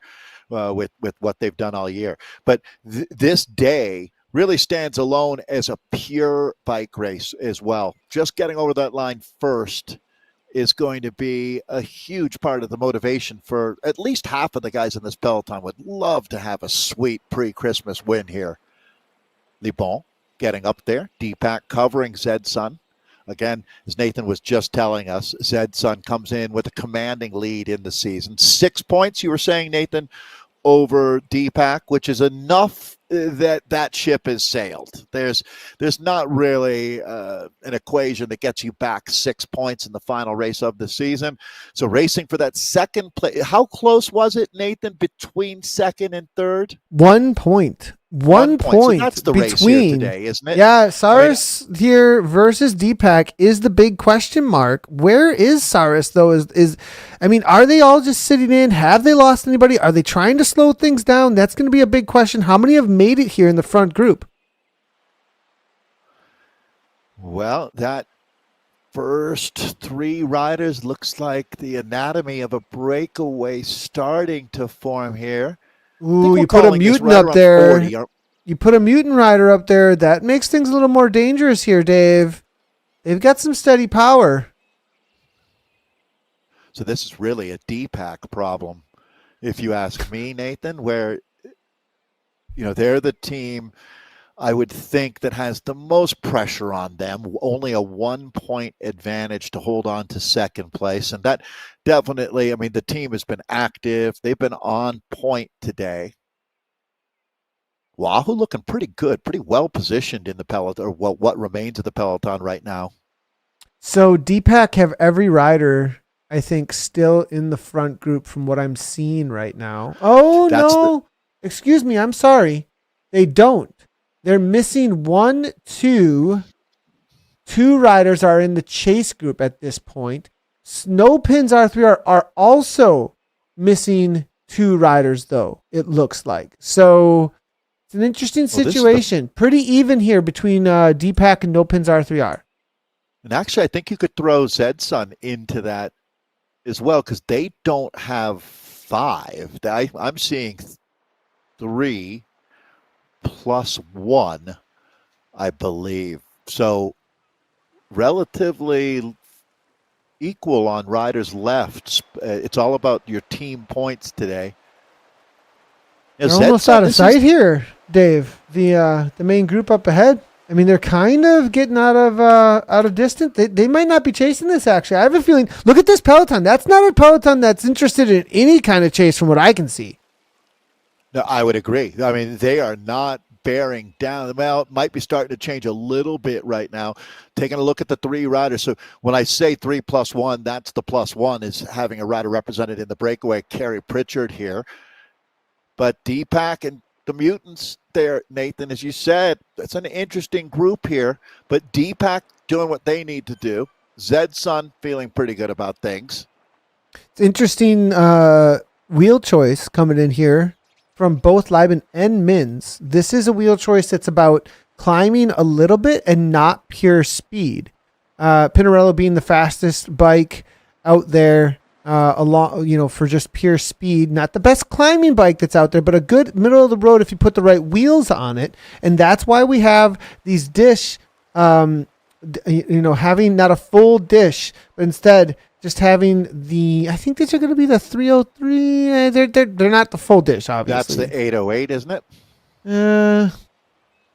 Speaker 2: with what they've done all year. But this day really stands alone as a pure bike race as well. Just getting over that line first is going to be a huge part of the motivation for at least half of the guys in this peloton. Would love to have a sweet pre-Christmas win here. Libon getting up there. Deepak covering Zedsun. Again, as Nathan was just telling us, Zedsun comes in with a commanding lead in the season. 6 points, you were saying, Nathan, over Deepak, which is enough that ship has sailed. There's not really an equation that gets you back 6 points in the final race of the season. So racing for that second place. How close was it, Nathan, between second and third?
Speaker 1: 1 point. 1 point.
Speaker 2: So that's the race here today, isn't it?
Speaker 1: Yeah, Saris here versus Deepak is the big question mark. Where is Saris, though? Are they all just sitting in? Have they lost anybody? Are they trying to slow things down? That's going to be a big question. How many have made it here in the front group?
Speaker 2: Well, that first 3 riders looks like the anatomy of a breakaway starting to form here.
Speaker 1: Ooh, you put a mutant up there. You put a mutant rider up there. That makes things a little more dangerous here, Dave. They've got some steady power.
Speaker 2: So this is really a Deepak problem, if you ask me, Nathan, where, they're the team I would think that has the most pressure on them, only a 1 point advantage to hold on to second place. And that definitely, the team has been active. They've been on point today. Wahoo looking pretty good, pretty well positioned in the peloton, or what remains of the peloton right now.
Speaker 1: So Deepak have every rider, I think, still in the front group from what I'm seeing right now. Oh, no. Excuse me. I'm sorry. They don't. They're missing 1, 2. 2 riders are in the chase group at this point. No Pins R3R are also missing 2 riders, though, it looks like. So it's an interesting situation. Pretty even here between Deepak and No Pins R3R.
Speaker 2: And actually, I think you could throw Zedsun into that as well, because they don't have 5. I'm seeing 3+1, I believe. So relatively equal on riders left. It's all about your team points today.
Speaker 1: They're almost out of sight here, Dave. The main group up ahead. I mean, they're kind of getting out of distance. They might not be chasing this, actually. I have a feeling. Look at this Peloton. That's not a Peloton that's interested in any kind of chase from what I can see.
Speaker 2: No, I would agree. I mean, they are not bearing down. Well, it might be starting to change a little bit right now. Taking a look at the three riders. So when I say 3+1, that's the +1 is having a rider represented in the breakaway, Carey Pritchard here. But Deepak and the Mutants there, Nathan, as you said, it's an interesting group here. But Deepak doing what they need to do. Zed's son feeling pretty good about things.
Speaker 1: It's interesting wheel choice coming in here from both Lieben and Mins. This is a wheel choice that's about climbing a little bit and not pure speed. Pinarello being the fastest bike out there for just pure speed. Not the best climbing bike that's out there, but a good middle of the road if you put the right wheels on it. And that's why we have these dish, having not a full dish, but instead just having I think these are going to be the 303. They're not the full dish, obviously.
Speaker 2: That's the 808, isn't it?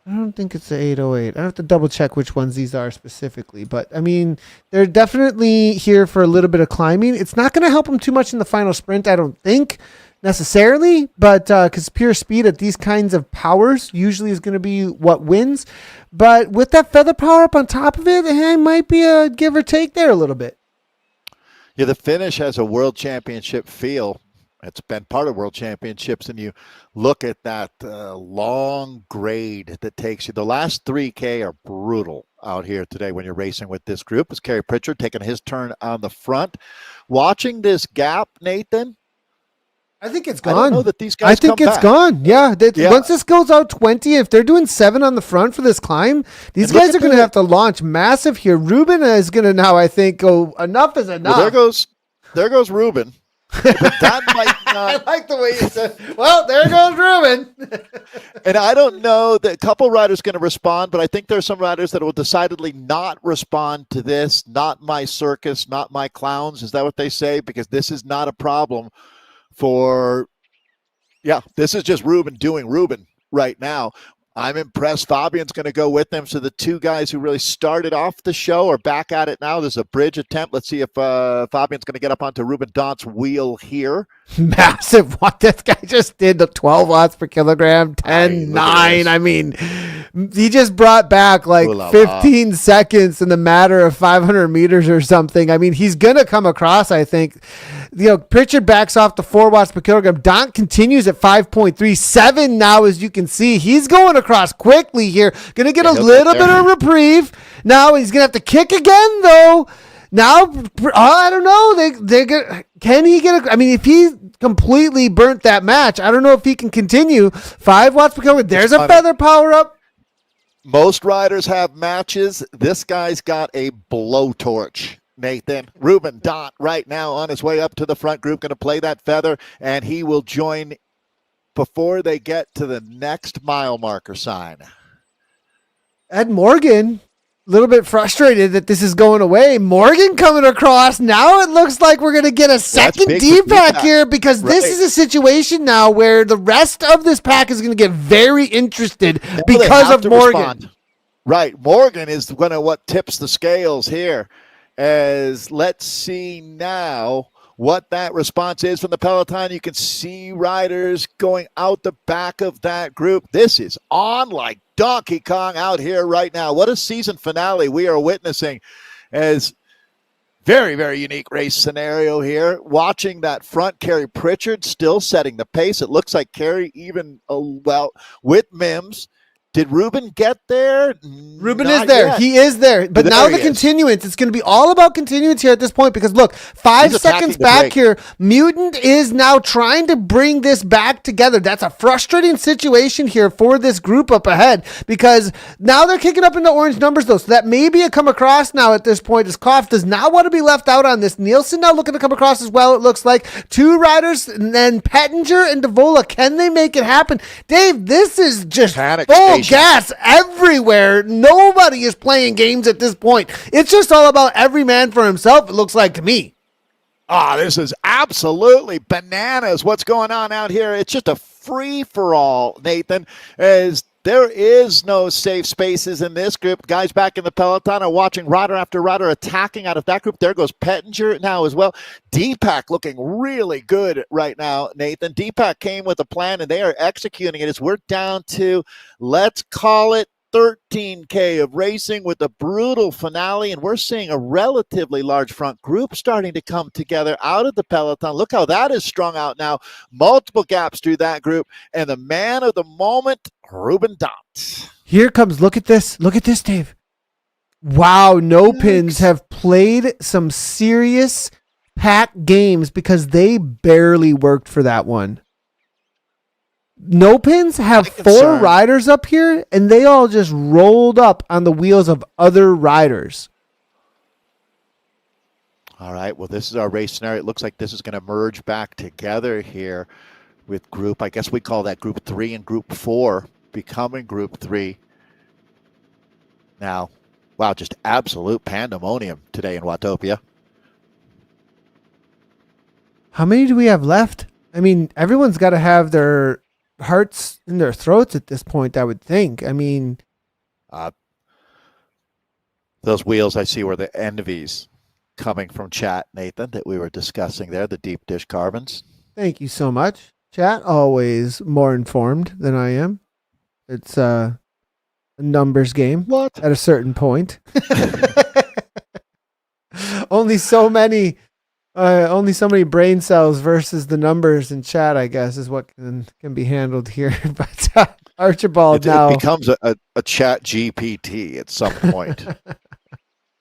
Speaker 1: I don't think it's the 808. I have to double check which ones these are specifically, but I mean, they're definitely here for a little bit of climbing. It's not going to help them too much in the final sprint, I don't think necessarily, but because pure speed at these kinds of powers usually is going to be what wins. But with that feather power up on top of it, it might be a give or take there a little bit.
Speaker 2: Yeah, the finish has a world championship feel. It's been part of world championships, and you look at that long grade that takes you. The last 3K are brutal out here today when you're racing with this group. It's Carey Pritchard taking his turn on the front. Watching this gap, Nathan,
Speaker 1: I think it's gone.
Speaker 2: I don't know that these guys come back.
Speaker 1: Gone. Yeah. Once this goes out 20, if they're doing 7 on the front for this climb, these guys are going to have to launch massive here. Ruben is going to now, I think, go enough is enough.
Speaker 2: Well, there goes Ruben. But that might not.
Speaker 1: I like the way you said, well, there goes Ruben.
Speaker 2: And I don't know that a couple riders going to respond, but I think there's some riders that will decidedly not respond to this. Not my circus, not my clowns. Is that what they say? Because this is not a problem this is just Ruben doing Ruben right now. I'm impressed. Fabian's going to go with them. So the two guys who really started off the show are back at it now. There's a bridge attempt. Let's see if Fabian's going to get up onto Ruben Dhondt's wheel here.
Speaker 1: Massive. What this guy just did, the 12 watts per kilogram, 10.9. I mean, he just brought back like 15 seconds in the matter of 500 meters or something. I mean, he's going to come across, I think. Pritchard backs off the 4 watts per kilogram. Dhondt continues at 5.37 now, as you can see. He's going across quickly here. Going to get a little bit of reprieve. Now he's going to have to kick again, though. Now, I don't know. Can he get I mean, if he completely burnt that match, I don't know if he can continue. 5 watts per kilogram. There's a feather power up.
Speaker 2: Most riders have matches. This guy's got a blowtorch. Nathan, Ruben Dhondt right now on his way up to the front group, going to play that feather, and he will join before they get to the next mile marker sign.
Speaker 1: Ed Morgan, a little bit frustrated that this is going away. Morgan coming across. Now it looks like we're going to get a second Deepak here, because this is a situation now where the rest of this pack is going to get very interested because of Morgan.
Speaker 2: Respond. Right. Morgan is going to what tips the scales here. As let's see now what that response is from the Peloton. You can see riders going out the back of that group. This is on like Donkey Kong out here right now. What a season finale we are witnessing, as very, very unique race scenario here. Watching that front, Carey Pritchard still setting the pace. It looks like Carey even, with Mims, Did Ruben get there?
Speaker 1: Ruben
Speaker 2: Not
Speaker 1: is there.
Speaker 2: yet.
Speaker 1: He is there. But
Speaker 2: There
Speaker 1: now
Speaker 2: he
Speaker 1: the
Speaker 2: is.
Speaker 1: continuance. It's going to be all about continuance here at this point because look, 5
Speaker 2: He's
Speaker 1: seconds
Speaker 2: attacking the
Speaker 1: back
Speaker 2: break.
Speaker 1: here. Mutant is now trying to bring this back together. That's a frustrating situation here for this group up ahead because now they're kicking up into orange numbers though. So that may be a come across now at this point. As Koff does not want to be left out on this. Nielsen now looking to come across as well. It looks like 2 riders and then Pettinger and Davola. Can they make it happen? Dave, this is just
Speaker 2: Panic
Speaker 1: full
Speaker 2: station.
Speaker 1: gas everywhere. Nobody is playing games at this point. It's just all about every man for himself, it looks like to me.
Speaker 2: This is absolutely bananas. What's going on out here? It's just a free-for-all, Nathan, as there is no safe spaces in this group. Guys back in the Peloton are watching rider after rider attacking out of that group. There goes Pettinger now as well. Deepak looking really good right now, Nathan. Deepak came with a plan, and they are executing it as we're down to, let's call it, 13K of racing with a brutal finale, and we're seeing a relatively large front group starting to come together out of the Peloton. Look how that is strung out now. Multiple gaps through that group, and the man of the moment, Ruben Dhondt.
Speaker 1: Here comes, look at this, Dave. Wow, no pins have played some serious pack games because they barely worked for that one. No pins have 4 riders up here, and they all just rolled up on the wheels of other riders.
Speaker 2: All right, well, this is our race scenario. It looks like this is going to merge back together here with group, I guess we call that group 3 and group 4, becoming group 3. Now, wow, just absolute pandemonium today in Watopia.
Speaker 1: How many do we have left? I mean, everyone's got to have their hearts in their throats at this point, I would think. I mean,
Speaker 2: those wheels I see were the envies coming from chat, Nathan, that we were discussing there, the deep dish carbons.
Speaker 1: thank you so much. Chat, always more informed than I am. It's a numbers game.
Speaker 2: What?
Speaker 1: At a certain point. Only so many brain cells versus the numbers in chat, I guess, is what can be handled here. But Archibald now
Speaker 2: it becomes a chat GPT at some point.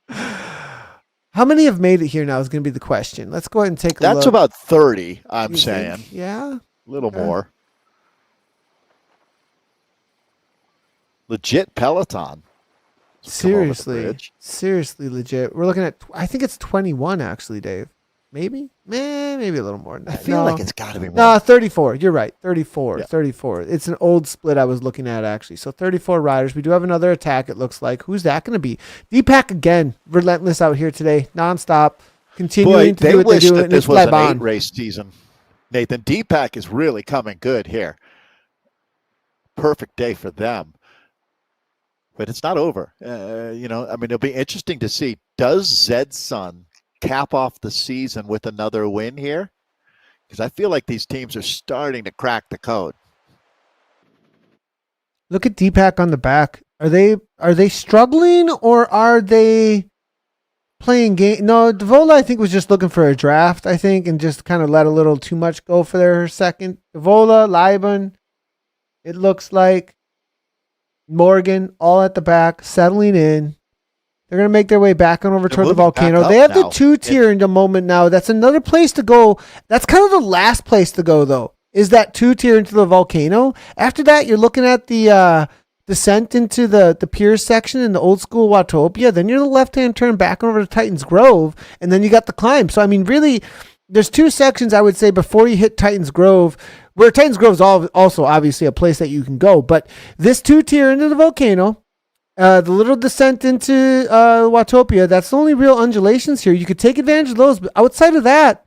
Speaker 1: How many have made it here now is going to be the question. Let's go ahead and take a look.
Speaker 2: That's about 30, I'm
Speaker 1: You
Speaker 2: saying.
Speaker 1: think? Yeah.
Speaker 2: A little
Speaker 1: Okay.
Speaker 2: more. Legit Peloton.
Speaker 1: Seriously legit. We're looking at, I think it's 21 actually, Dave. Maybe a little more than that.
Speaker 2: I feel like it's got to be more.
Speaker 1: No, 34. You're right. 34.
Speaker 2: Yeah.
Speaker 1: 34. It's an old split I was looking at, actually. So 34 riders. We do have another attack, it looks like. Who's that going to be? Deepak again. Relentless out here today. Nonstop. Continuing to do what they do.
Speaker 2: That
Speaker 1: And
Speaker 2: this
Speaker 1: it's
Speaker 2: was an
Speaker 1: Laban.
Speaker 2: 8-race season. Nathan, Deepak is really coming good here. Perfect day for them. But it's not over. It'll be interesting to see. Does Zed's son cap off the season with another win here? Because I feel like these teams are starting to crack the code.
Speaker 1: Look at Deepak on the back. Are they struggling or are they playing game? No, Davola I think was just looking for a draft, I think, and just kind of let a little too much go for their second. Davola, Liban, it looks like Morgan all at the back, settling in. They're going to make their way back on over toward the volcano. They have the 2-tier in the moment now. That's another place to go. That's kind of the last place to go, though, is that 2-tier into the volcano. After that, you're looking at the descent into the piers section in the old school Watopia. Then you're the left-hand turn back over to Titan's Grove, and then you got the climb. So, I mean, really, there's 2 sections, I would say, before you hit Titan's Grove, where Titan's Grove is also obviously a place that you can go. But this 2-tier into the volcano, the little descent into Watopia, that's the only real undulations here. You could take advantage of those, but outside of that,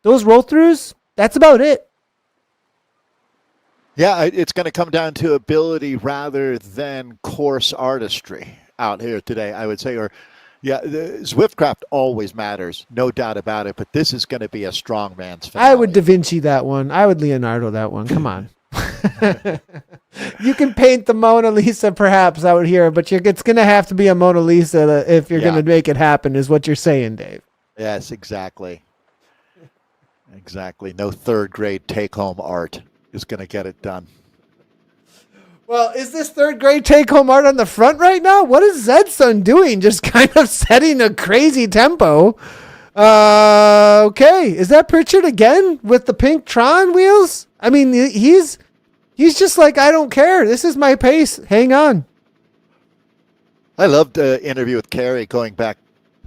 Speaker 1: those roll-throughs, that's about it.
Speaker 2: Yeah, it's going to come down to ability rather than course artistry out here today, I would say. The Zwiftcraft always matters, no doubt about it, but this is going to be a strong man's finale.
Speaker 1: I would Da Vinci that one. I would Leonardo that one. Come on. You can paint the Mona Lisa perhaps out here, but it's going to have to be a Mona Lisa if you're going to make it happen, is what you're saying, Dave.
Speaker 2: Yes, exactly. Exactly. No 3rd grade take-home art is going to get it done.
Speaker 1: Well, is this third grade take-home art on the front right now? What is Zed's son doing? Just kind of setting a crazy tempo. Okay. Is that Pritchard again with the pink Tron wheels? I mean, he's just like, I don't care. This is my pace. Hang on.
Speaker 2: I loved the interview with Carey going back,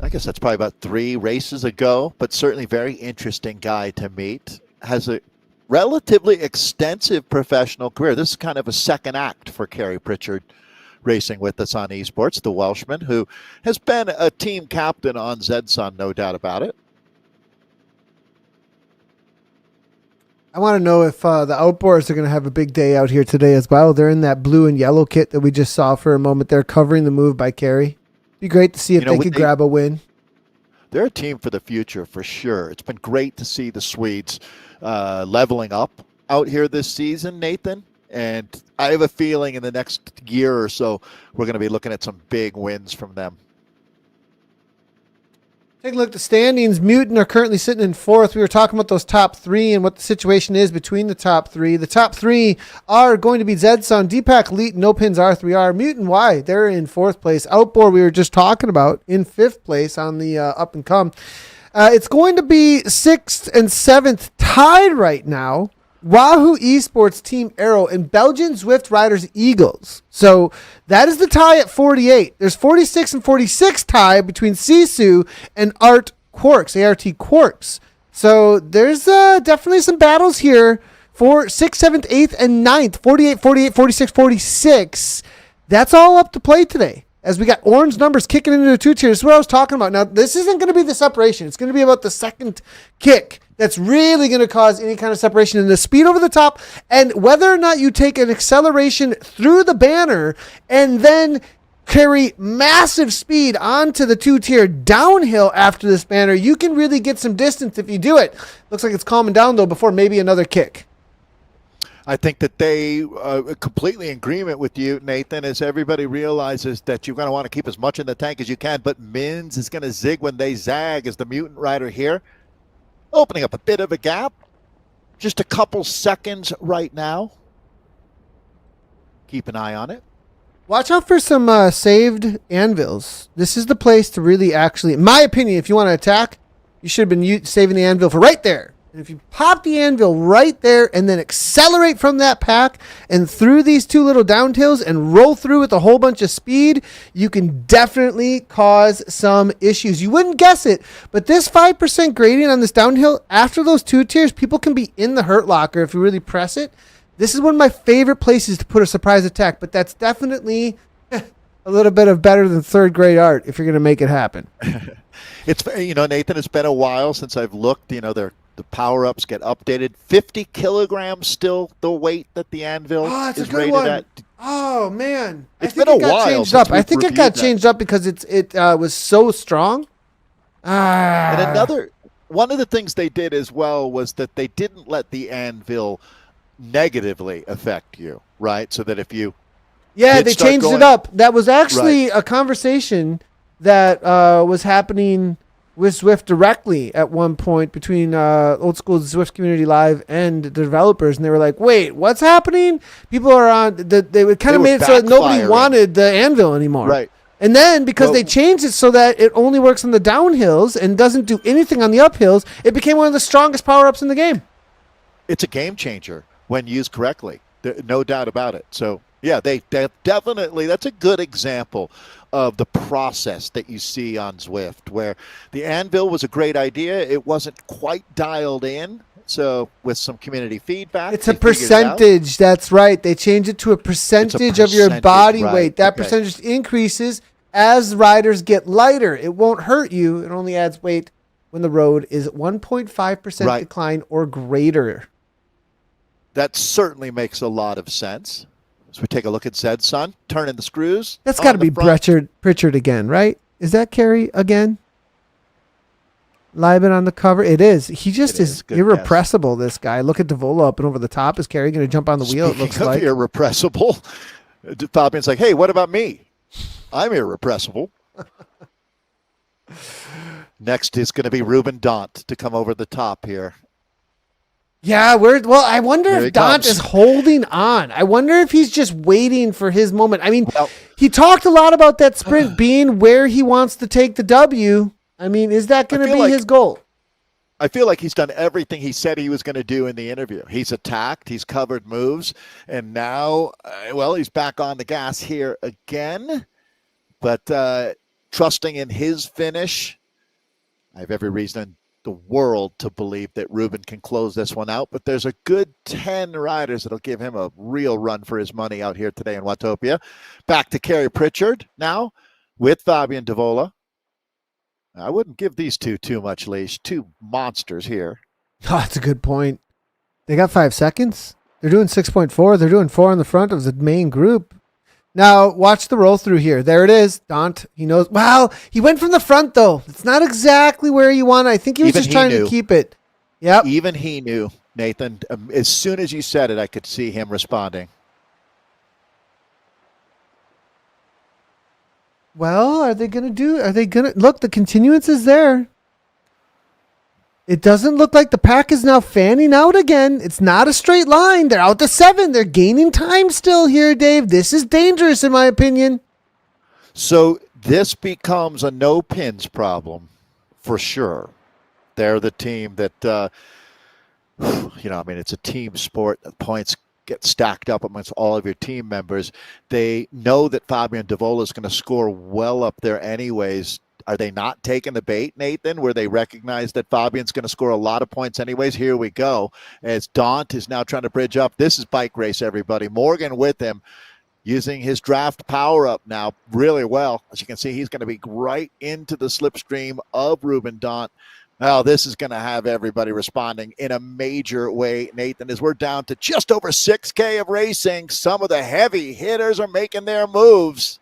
Speaker 2: I guess that's probably about 3 races ago, but certainly very interesting guy to meet. Has a relatively extensive professional career. This is kind of a second act for Carey Pritchard racing with us on esports, the Welshman, who has been a team captain on Zedson, no doubt about it.
Speaker 1: I want to know if the Outboards are going to have a big day out here today as well. They're in that blue and yellow kit that we just saw for a moment. They're covering the move by Carey. Be great to see if they could grab a win.
Speaker 2: They're a team for the future, for sure. It's been great to see the Swedes leveling up out here this season, Nathan. And I have a feeling in the next year or so, we're going to be looking at some big wins from them.
Speaker 1: Take a look at the standings. Mutant are currently sitting in 4th. We were talking about those top 3 and what the situation is between the top 3. The top 3 are going to be Zedson, Deepak Elite, No Pins R3R. Mutant Y, they're in 4th place. Outboard, we were just talking about, in 5th place on the up and come. It's going to be 6th and 7th tied right now. Wahoo Esports Team Arrow and Belgian Zwift Riders Eagles. So that is the tie at 48. There's 46 and 46 tie between Sisu and Art Quarks, ART Quarks. So there's definitely some battles here for 6th, 7th, 8th, and 9th. 48, 48, 46, 46. That's all up to play today. As we got orange numbers kicking into the 2 tiers. This is what I was talking about. Now, this isn't going to be the separation. It's going to be about the second kick that's really going to cause any kind of separation in the speed over the top and whether or not you take an acceleration through the banner and then carry massive speed onto the 2-tier downhill after this banner. You can really get some distance if you do it. Looks like it's calming down, though, before maybe another kick.
Speaker 2: I think that they are completely in agreement with you, Nathan, as everybody realizes that you're going to want to keep as much in the tank as you can, but Mins is going to zig when they zag as the mutant rider here, opening up a bit of a gap. Just a couple seconds right now. Keep an eye on it.
Speaker 1: Watch out for some saved anvils. This is the place to really actually, in my opinion, if you want to attack, you should have been saving the anvil for right there. And if you pop the anvil right there and then accelerate from that pack and through these 2 little downhills and roll through with a whole bunch of speed, you can definitely cause some issues. You wouldn't guess it, but this 5% gradient on this downhill, after those 2 tiers, people can be in the hurt locker if you really press it. This is one of my favorite places to put a surprise attack, but that's definitely a little bit of better than 3rd grade art if you're going to make it happen.
Speaker 2: It's, Nathan, it's been a while since I've looked, the power-ups get updated. 50 kilograms still the weight that the anvil is rated at.
Speaker 1: Oh, man.
Speaker 2: It's been a while
Speaker 1: changed up. I think it got changed up because it was so strong.
Speaker 2: And one of the things they did as well was that they didn't let the anvil negatively affect you, right? So that if you
Speaker 1: they changed it up. That was actually a conversation that was happening with Zwift directly at one point between old school Zwift Community Live and the developers, and they were like, wait, what's happening? People are on they would kind of made it so that nobody wanted the anvil anymore.
Speaker 2: Right.
Speaker 1: And then because they changed it so that it only works on the downhills and doesn't do anything on the uphills, it became one of the strongest power-ups in the game.
Speaker 2: It's a game changer when used correctly. No doubt about it. So yeah, they definitely, that's a good example of the process that you see on Zwift, where the anvil was a great idea. It wasn't quite dialed in. So with some community feedback,
Speaker 1: it's a percentage. That's right. They changed it to a percentage of your body weight. That percentage increases as riders get lighter. It won't hurt you. It only adds weight when the road is 1.5% decline or greater.
Speaker 2: That certainly makes a lot of sense. So we take a look at Zed's son, turning the screws.
Speaker 1: That's got to be Pritchard again, right? Is that Carey again? Lieben on the cover. It is. He just is irrepressible, this guy. Look at Davola up and over the top. Is Carey going to jump on the wheel? It looks like.
Speaker 2: Irrepressible. Fabian's like, hey, what about me? I'm irrepressible. Next is going to be Ruben Dhondt to come over the top here.
Speaker 1: Yeah, I wonder
Speaker 2: Here
Speaker 1: if
Speaker 2: he
Speaker 1: Dhondt
Speaker 2: comes.
Speaker 1: is holding on. I wonder if he's just waiting for his moment. I mean,
Speaker 2: Well-
Speaker 1: he talked a lot about that sprint being where he wants to take the W. I mean, is that going to be his goal?
Speaker 2: I feel like he's done everything he said he was going to do in the interview. He's attacked, he's covered moves, and now, he's back on the gas here again. But trusting in his finish, I have every reason in the world to believe that Ruben can close this one out. But there's a good 10 riders that'll give him a real run for his money out here today in Watopia. Back to Kerry Pritchard now with Fabian Devola. I wouldn't give these two too much leash. Two monsters here.
Speaker 1: Oh, that's a good point. They got 5 seconds. They're doing 6.4. They're doing 4 on the front of the main group. Now, watch the roll through here. There it is. Dhondt, he knows. Wow, he went from the front, though. It's not exactly where you want it. I think he was just trying to keep it. Yep.
Speaker 2: Even he knew, Nathan. As soon as you said it, I could see him responding.
Speaker 1: Well, are they going to look, the continuance is there. It doesn't look like the pack is now fanning out again. It's not a straight line. They're out to 7. They're gaining time still here, Dave. This is dangerous, in my opinion.
Speaker 2: So this becomes a no pins problem for sure. They're the team that, it's a team sport. The points get stacked up amongst all of your team members. They know that Fabian Devola is going to score well up there anyways. Are they not taking the bait, Nathan, where they recognize that Fabian's going to score a lot of points anyways? Here we go. As Dhondt is now trying to bridge up. This is bike race, everybody. Morgan with him, using his draft power up now really well. As you can see, he's going to be right into the slipstream of Ruben Dhondt. Well, this is going to have everybody responding in a major way, Nathan, as we're down to just over 6K of racing. Some of the heavy hitters are making their moves.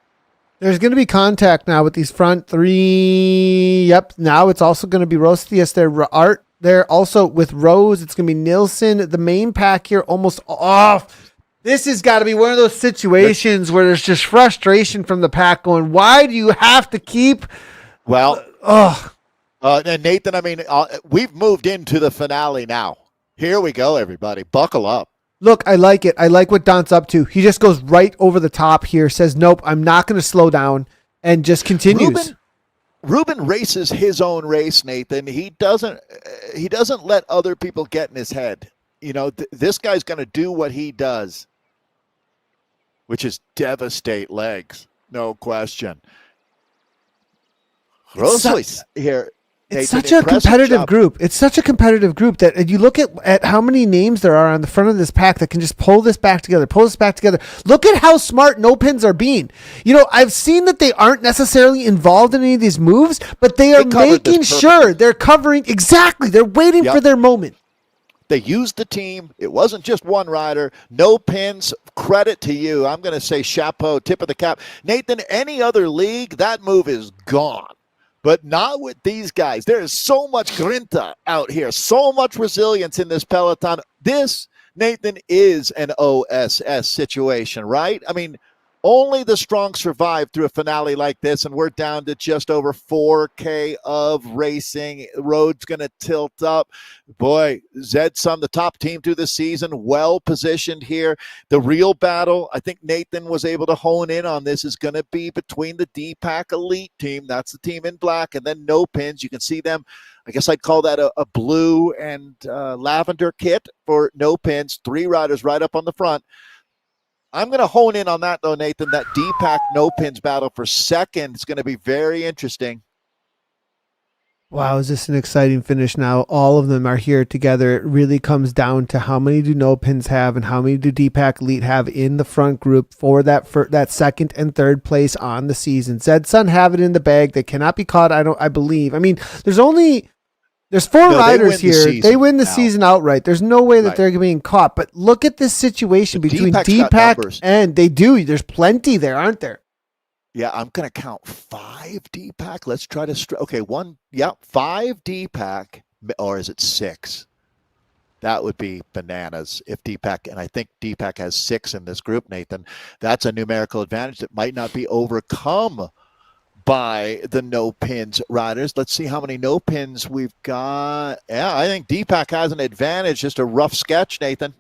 Speaker 1: There's going to be contact now with these front 3. Yep. Now it's also going to be Rostius. They're also with Rose. It's going to be Nilsson. The main pack here almost off. This has got to be one of those situations where there's just frustration from the pack going, why do you have to keep?
Speaker 2: Well, and Nathan, we've moved into the finale now. Here we go, everybody. Buckle up.
Speaker 1: Look, I like it. I like what Dhondt's up to. He just goes right over the top here, says, nope, I'm not going to slow down, and just continues.
Speaker 2: Ruben races his own race, Nathan. He doesn't let other people get in his head. This guy's going to do what he does, which is devastate legs. No question. Rosalie here.
Speaker 1: It's such a competitive group. It's such a competitive group that you look at how many names there are on the front of this pack that can just pull this back together. Look at how smart no pins are being. I've seen that they aren't necessarily involved in any of these moves, but they are making sure they're covering. Exactly. They're waiting for their moment.
Speaker 2: They used the team. It wasn't just one rider. No pins. Credit to you. I'm going to say chapeau, tip of the cap. Nathan, any other league, that move is gone. But not with these guys. There is so much grinta out here, so much resilience in this Peloton. This, Nathan, is an OSS situation, right? Only the strong survive through a finale like this, and we're down to just over 4K of racing. Road's going to tilt up. Boy, Zedsun, the top team through the season, well positioned here. The real battle, I think Nathan was able to hone in on this, is going to be between the D-Pack Elite team. That's the team in black, and then no pins. You can see them. I guess I'd call that a blue and lavender kit for no pins. 3 riders right up on the front. I'm going to hone in on that, though, Nathan. That D-Pack no-pins battle for second is going to be very interesting.
Speaker 1: Wow, is this an exciting finish now? All of them are here together. It really comes down to how many do no-pins have and how many do D-Pack Elite have in the front group for that second and third place on the season. Zedsun have it in the bag. They cannot be caught, I believe. There's 4 riders here. They win the season outright. There's no way that they're being caught. But look at this situation between D-Pack and they do. There's plenty there, aren't there?
Speaker 2: Yeah, I'm going to count 5 D-Pack. Let's try to 5 D-Pack, or is it 6? That would be bananas if D-Pack, and I think D-Pack has 6 in this group, Nathan. That's a numerical advantage that might not be overcome by the no pins riders. Let's see how many no pins we've got. Yeah, I think Deepak has an advantage. Just a rough sketch, Nathan.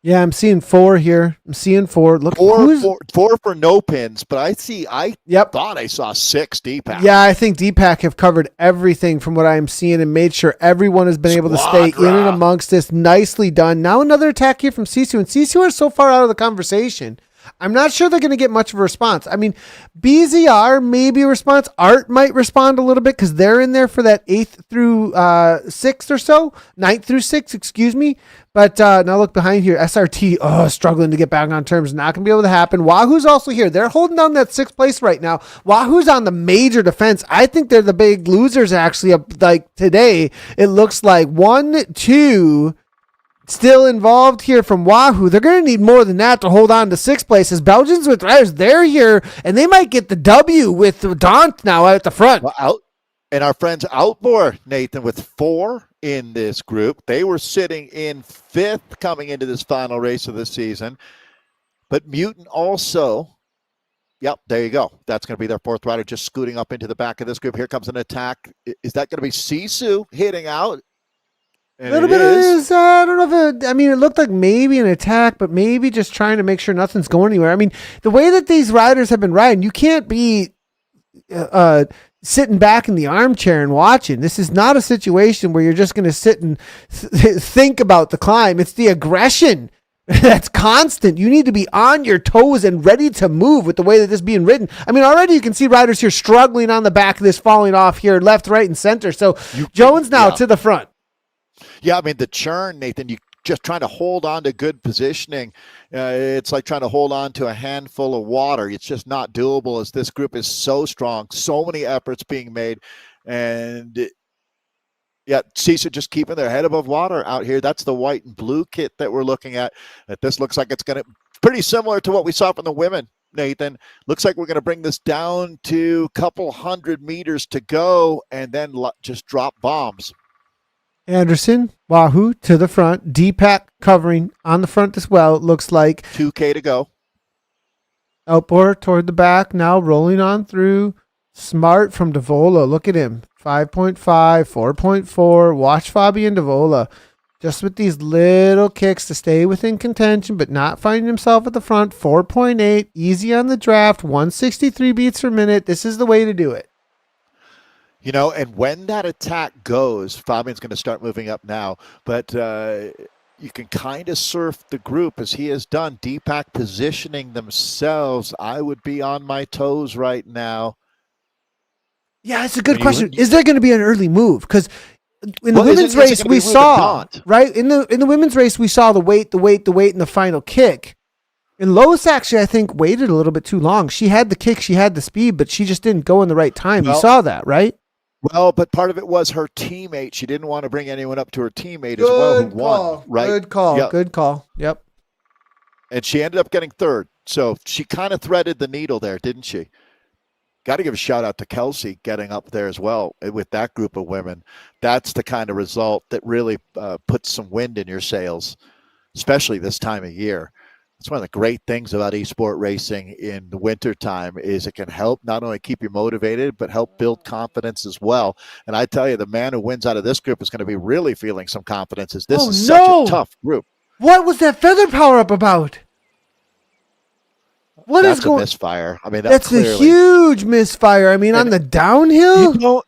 Speaker 1: Yeah, I'm seeing 4 here. I'm seeing 4. Look,
Speaker 2: four for no pins, but I thought I saw 6 Deepak.
Speaker 1: Yeah, I think Deepak have covered everything from what I'm seeing and made sure everyone has been able to stay in and amongst this. Nicely done. Now another attack here from Sisu, and Sisu are so far out of the conversation. I'm not sure they're going to get much of a response. I mean, BZR maybe a response. Art might respond a little bit because they're in there for that 8th through 6th or so. 9th through 6th, excuse me. But now look behind here. SRT, struggling to get back on terms. Not going to be able to happen. Wahoo's also here. They're holding down that 6th place right now. Wahoo's on the major defense. I think they're the big losers, actually. Like today, it looks like 1, 2... still involved here from Wahoo. They're going to need more than that to hold on to 6th place. As Belgians with riders, they're here, and they might get the W with Dhondt now at the front.
Speaker 2: Well, and our friends Outboard, Nathan, with 4 in this group. They were sitting in 5th coming into this final race of the season. But Mutant also, yep, there you go. That's going to be their 4th rider just scooting up into the back of this group. Here comes an attack. Is that going to be Sisu hitting out? A
Speaker 1: little bit of, I don't know if it looked like maybe an attack, but maybe just trying to make sure nothing's going anywhere. I mean, the way that these riders have been riding, you can't be sitting back in the armchair and watching. This is not a situation where you're just going to sit and think about the climb. It's the aggression that's constant. You need to be on your toes and ready to move with the way that this is being ridden. I mean, already you can see riders here struggling on the back of this, falling off here, left, right, and center. So Jones now to the front.
Speaker 2: Yeah, I mean, the churn, Nathan, you just trying to hold on to good positioning. It's like trying to hold on to a handful of water. It's just not doable as this group is so strong, so many efforts being made. And Sisu just keeping their head above water out here. That's the white and blue kit that we're looking at. This looks like it's going to pretty similar to what we saw from the women, Nathan. Looks like we're going to bring this down to a couple hundred meters to go and then just drop bombs.
Speaker 1: Anderson, Wahoo to the front. Deepak covering on the front as well. It looks like
Speaker 2: 2K to go.
Speaker 1: Outboard toward the back. Now rolling on through. Smart from Devola. Look at him. 5.5, 4.4. Watch Fabian Devola. Just with these little kicks to stay within contention, but not finding himself at the front. 4.8. Easy on the draft. 163 beats per minute. This is the way to do it.
Speaker 2: You know, and when that attack goes, Fabian's going to start moving up now, but you can kind of surf the group as he has done. Deepak positioning themselves. I would be on my toes right now.
Speaker 1: Yeah, it's a good question. Is there going to be an early move? Because in the women's race we saw, right? In the women's race we saw the weight, and the final kick. And Lois actually, I think, waited a little bit too long. She had the kick, she had the speed, but she just didn't go in the right time. You saw that, right?
Speaker 2: Well, but part of it was her teammate. She didn't want to bring anyone up to her teammate as well who won, right?
Speaker 1: Good call. Yep. Good call. Yep.
Speaker 2: And she ended up getting 3rd. So she kind of threaded the needle there, didn't she? Got to give a shout out to Kelsey getting up there as well with that group of women. That's the kind of result that really puts some wind in your sails, especially this time of year. That's one of the great things about esport racing in the wintertime is it can help not only keep you motivated, but help build confidence as well. And I tell you, the man who wins out of this group is going to be really feeling some confidence as this is such a tough group.
Speaker 1: What was that feather power up about?
Speaker 2: That's a misfire. I mean,
Speaker 1: that's a huge misfire. I mean, on the downhill.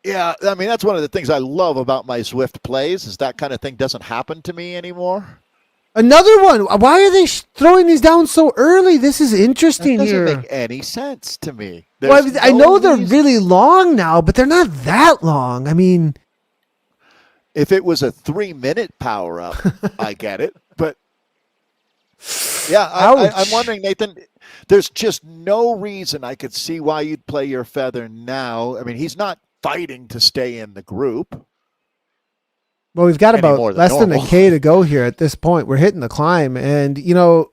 Speaker 2: Yeah, I mean, that's one of the things I love about my Zwift plays is that kind of thing doesn't happen to me anymore.
Speaker 1: Another one. Why are they throwing these down so early? This is interesting here.
Speaker 2: Doesn't make any sense to me.
Speaker 1: I know they're really long now, but they're not that long. I mean,
Speaker 2: if it was a 3-minute power up, I get it. But yeah, I'm wondering, Nathan, there's just no reason I could see why you'd play your feather now. I mean, he's not fighting to stay in the group.
Speaker 1: Well, we've got about less than a K to go here at this point. We're hitting the climb. And,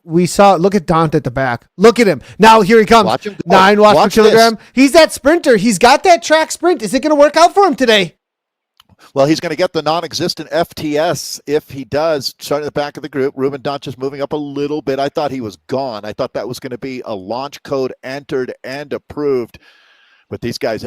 Speaker 1: we saw, look at Dhondt at the back. Look at him. Now here he comes. 9 watts per kilogram. He's that sprinter. He's got that track sprint. Is it going to work out for him today?
Speaker 2: Well, he's going to get the non-existent FTS if he does. Starting at the back of the group, Ruben Dhondt just moving up a little bit. I thought he was gone. I thought that was going to be a launch code entered and approved. But these guys,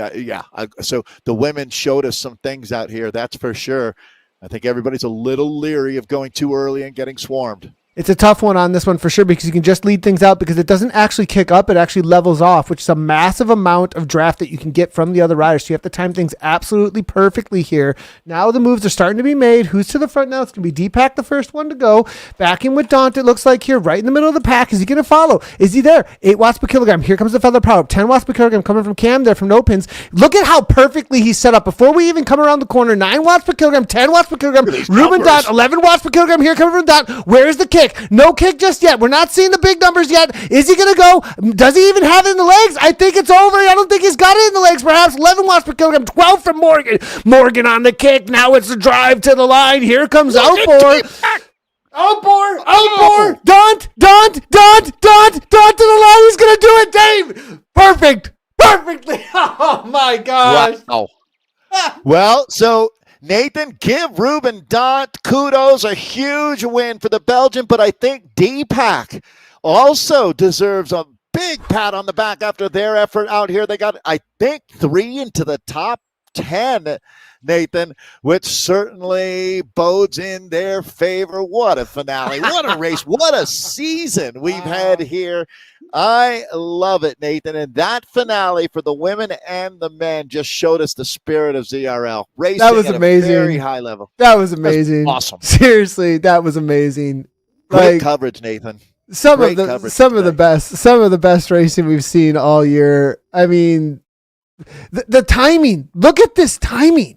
Speaker 2: so the women showed us some things out here, that's for sure. I think everybody's a little leery of going too early and getting swarmed.
Speaker 1: It's a tough one on this one for sure, because you can just lead things out because it doesn't actually kick up. It actually levels off, which is a massive amount of draft that you can get from the other riders. So you have to time things absolutely perfectly here. Now the moves are starting to be made. Who's to the front now? It's going to be Deepak, the first one to go. Back in with Dhondt, it looks like here, right in the middle of the pack. Is he going to follow? Is he there? 8 watts per kilogram. Here comes the feather power. 10 watts per kilogram coming from Cam there from No Pins. Look at how perfectly he's set up. Before we even come around the corner, 9 watts per kilogram, 10 watts per kilogram. Ruben Dhondt, 11 watts per kilogram here coming from Dhondt. Where's the kick? No kick just yet. We're not seeing the big numbers yet. Is he going to go? Does he even have it in the legs? I think it's over. I don't think he's got it in the legs. Perhaps 11 watts per kilogram, 12 from Morgan. Morgan on the kick. Now it's a drive to the line. Here comes Outboard. Outboard. Dhondt to the line. He's going to do it, Dave. Perfectly. Oh my gosh.
Speaker 2: Wow. Well, so Nathan, give Ruben Dhondt kudos, a huge win for the Belgian, but I think Deepak also deserves a big pat on the back after their effort out here. They got, I think, 3 into the top 10, Nathan, which certainly bodes in their favor. What a finale. What a race. What a season we've had here. I love it, Nathan. And that finale for the women and the men just showed us the spirit of ZRL. Racing
Speaker 1: that was
Speaker 2: at
Speaker 1: amazing.
Speaker 2: A very high level.
Speaker 1: That was amazing.
Speaker 2: That's awesome.
Speaker 1: Seriously, that was amazing.
Speaker 2: Great coverage, Nathan.
Speaker 1: Some of the best racing we've seen all year. I mean, the timing. Look at this timing.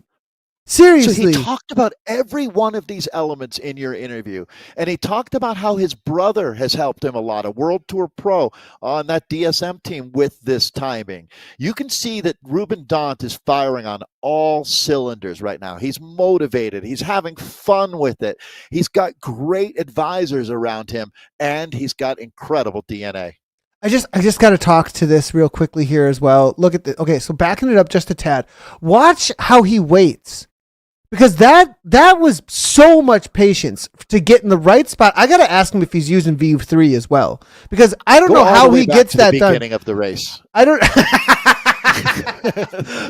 Speaker 1: Seriously.
Speaker 2: So he talked about every one of these elements in your interview, and he talked about how his brother has helped him a lot, a World Tour pro on that DSM team with this timing. You can see that Ruben Dhondt is firing on all cylinders right now. He's motivated. He's having fun with it. He's got great advisors around him, and he's got incredible DNA.
Speaker 1: I just got to talk to this real quickly here as well. Look at the, okay, so backing it up just a tad. Watch how he waits. Because that was so much patience to get in the right spot. I got to ask him if he's using V3 as well, because I don't know how he gets that done.
Speaker 2: Beginning of the race.
Speaker 1: I don't.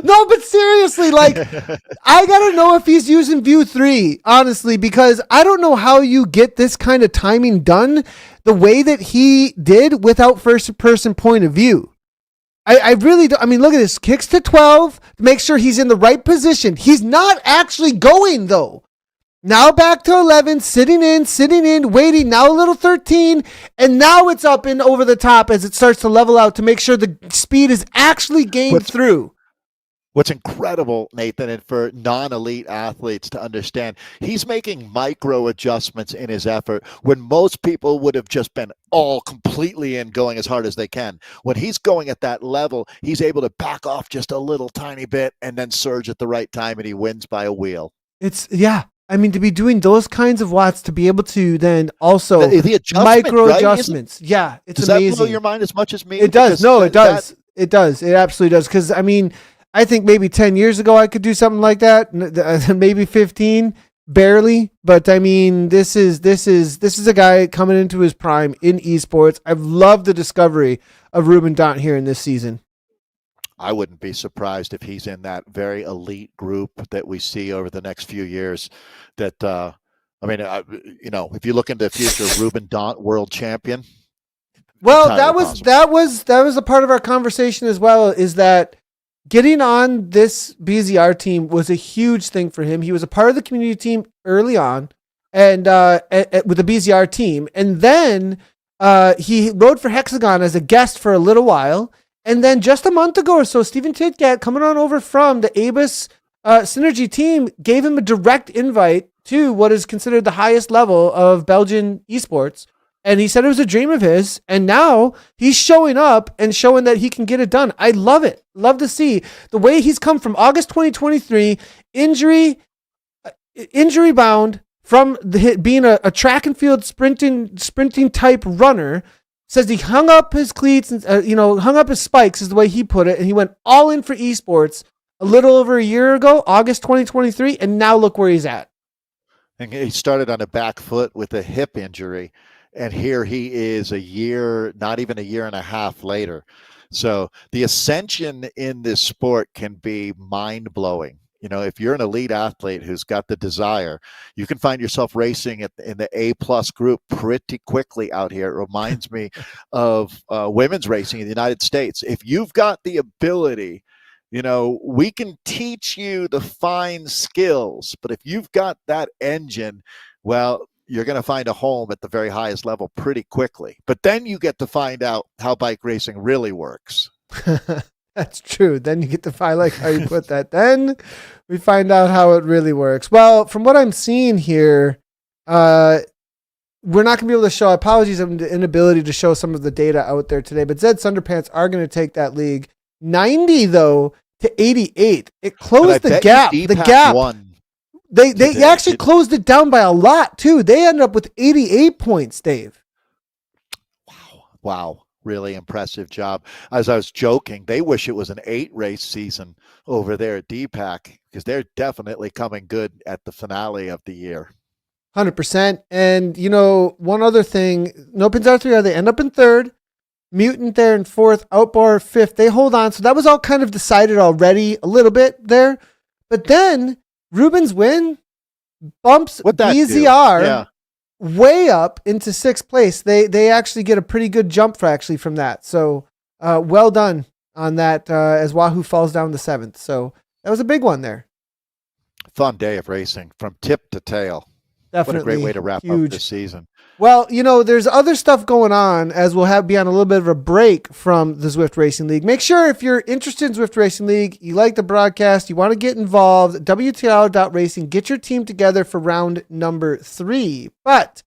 Speaker 1: No, but seriously, like, I got to know if he's using View 3, honestly, because I don't know how you get this kind of timing done the way that he did without first person point of view. I really don't. I mean, look at this. Kicks to 12 to make sure he's in the right position. He's not actually going, though. Now back to 11, sitting in, waiting. Now a little 13, and now it's up and over the top as it starts to level out to make sure the speed is actually gained through.
Speaker 2: What's incredible, Nathan, and for non-elite athletes to understand, he's making micro adjustments in his effort when most people would have just been all completely in, going as hard as they can. When he's going at that level, he's able to back off just a little tiny bit and then surge at the right time, and he wins by a wheel.
Speaker 1: I mean, to be doing those kinds of watts, to be able to then also
Speaker 2: the
Speaker 1: micro adjustments. Yeah, it's amazing.
Speaker 2: Does that blow your mind as much as me?
Speaker 1: It does. No, it does. It does. It absolutely does. Because, I mean, I think maybe 10 years ago I could do something like that. Maybe 15, barely. But I mean, this is a guy coming into his prime in esports. I've loved the discovery of Ruben Dhondt here in this season.
Speaker 2: I wouldn't be surprised if he's in that very elite group that we see over the next few years. That if you look into the future, Ruben Dhondt, world champion.
Speaker 1: Well, that was a part of our conversation as well. Is that getting on this BZR team was a huge thing for him. He was a part of the community team early on, and with the BZR team, and then he rode for Hexagon as a guest for a little while, and then just a month ago or so, Stephen Titgat, coming on over from the ABUS Synergy team, gave him a direct invite to what is considered the highest level of Belgian esports. And he said it was a dream of his, and now he's showing up and showing that he can get it done. I love it. Love to see the way he's come from August 2023, injury bound from being a track and field sprinting type runner. Says he hung up his cleats and hung up his spikes is the way he put it, and he went all in for esports. a little over a year ago, August 2023, and now look where he's at.
Speaker 2: And he started on a back foot with a hip injury, and here he is a year, not even a year and a half later. So the ascension in this sport can be mind-blowing. You know, if you're an elite athlete who's got the desire, you can find yourself racing in the A+ group pretty quickly out here. It reminds me of women's racing in the United States. If you've got the ability, you know, we can teach you the fine skills, but if you've got that engine, well, you're going to find a home at the very highest level pretty quickly. But then you get to find out how bike racing really works.
Speaker 1: That's true. Then you get to find, like how you put that. Then we find out how it really works. Well, from what I'm seeing here, we're not going to be able to show, apologies of the inability to show some of the data out there today, but Zed Sunderpants are going to take that league 90 though to 88. It closed the gap. The gap. They actually closed it down by a lot too. They ended up with 88 points, Dave.
Speaker 2: Wow. Really impressive job. As I was joking, they wish it was an 8-race season over there at DPAC because they're definitely coming good at the finale of the year.
Speaker 1: 100%. And, you know, one other thing, no pins out 3, they end up in 3rd. Mutant there in 4th, Outbar 5th. They hold on. So that was all kind of decided already a little bit there. But then Ruben's win bumps BZR way up into 6th place. They actually get a pretty good jump from that. So well done on that as Wahoo falls down to 7th. So that was a big one there.
Speaker 2: Fun day of racing from tip to tail.
Speaker 1: Definitely.
Speaker 2: What a great way to wrap up this season.
Speaker 1: Well, you know, there's other stuff going on as we'll be on a little bit of a break from the Zwift Racing League. Make sure if you're interested in Zwift Racing League, you like the broadcast, you want to get involved, WTL.racing, get your team together for round number 3. But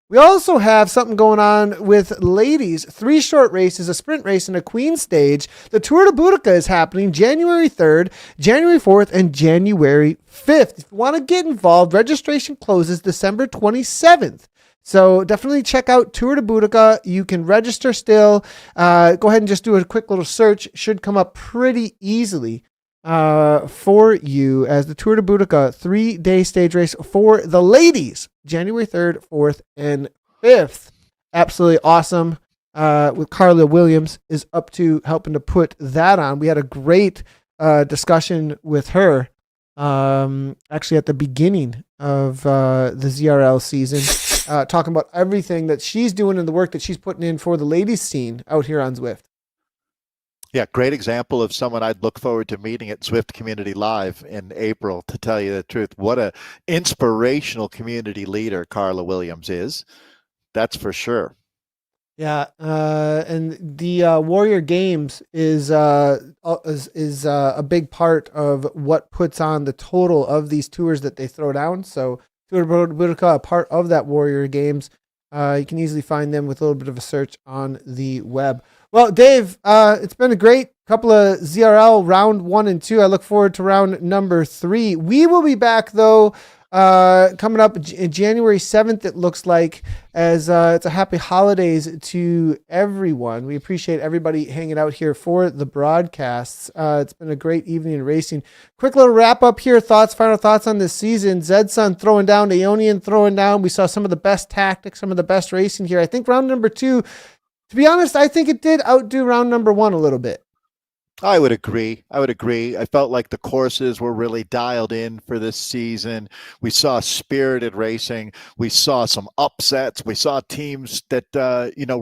Speaker 1: we also have something going on with ladies, 3 short races, a sprint race, and a queen stage. The Tour de Boudica is happening January 3rd, January 4th, and January 5th. If you want to get involved, registration closes December 27th. So definitely check out Tour de Boudica. You can register still. Go ahead and just do a quick little search. Should come up pretty easily for you as the Tour de Boudica 3-day stage race for the ladies, January 3rd, 4th, and 5th. Absolutely awesome. With Carla Williams is up to helping to put that on. We had a great discussion with her actually at the beginning of the ZRL season, talking about everything that she's doing and the work that she's putting in for the ladies scene out here on Zwift.
Speaker 2: Yeah, great example of someone I'd look forward to meeting at Zwift Community Live in April, to tell you the truth. What a inspirational community leader Carla Williams is. That's for sure.
Speaker 1: Yeah, and the Warrior Games is a big part of what puts on the total of these tours that they throw down. So Tour de Boudica, a part of that Warrior Games. You can easily find them with a little bit of a search on the web. Well, Dave, it's been a great couple of ZRL round 1 and 2. I look forward to round number 3. We will be back though, coming up January 7th, it looks like, as it's a happy holidays to everyone. We appreciate everybody hanging out here for the broadcasts. It's been a great evening in racing. Quick little wrap up here. Final thoughts on this season. Zedson throwing down, Aeonian throwing down. We saw some of the best tactics, some of the best racing here. I think round number 2, to be honest, I think it did outdo round number 1 a little bit.
Speaker 2: I would agree. I felt like the courses were really dialed in for this season. We saw spirited racing. We saw some upsets. We saw teams that,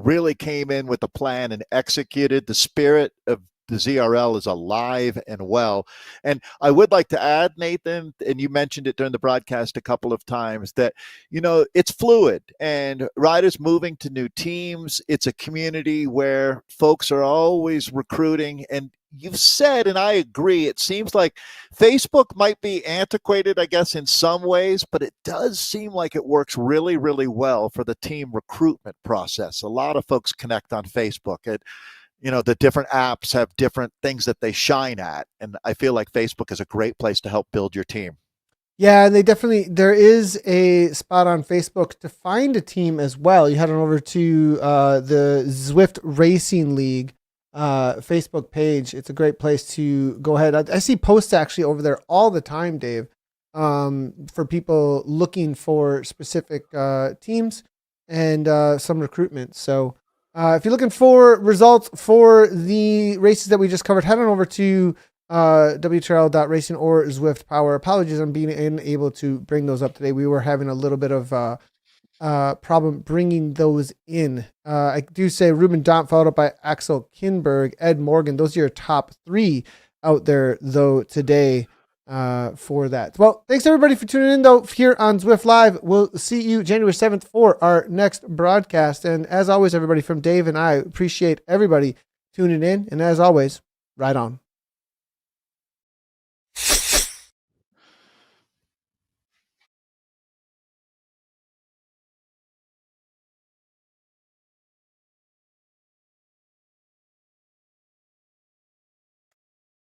Speaker 2: really came in with a plan and executed. The spirit of the ZRL is alive and well. And I would like to add, Nathan, and you mentioned it during the broadcast a couple of times, that, it's fluid and riders moving to new teams. It's a community where folks are always recruiting. And you've said, and I agree, it seems like Facebook might be antiquated, I guess, in some ways, but it does seem like it works really, really well for the team recruitment process. A lot of folks connect on Facebook. The different apps have different things that they shine at. And I feel like Facebook is a great place to help build your team.
Speaker 1: Yeah, and there is a spot on Facebook to find a team as well. You head on over to the Zwift Racing League. Facebook page. It's a great place to go ahead. I see posts actually over there all the time, Dave, for people looking for specific teams and some recruitment. So if you're looking for results for the races that we just covered, head on over to WTRL.racing or Zwift Power. Apologies on being unable to bring those up today. We were having a little bit of problem bringing those in. I do say Ruben Dhondt followed up by Axel Kinberg, Ed Morgan. Those are your top 3 out there though today for that. Well, thanks everybody for tuning in though here on Zwift Live. We'll see you January 7th for our next broadcast. And as always, everybody, from Dave and I, appreciate everybody tuning in. And as always, ride on.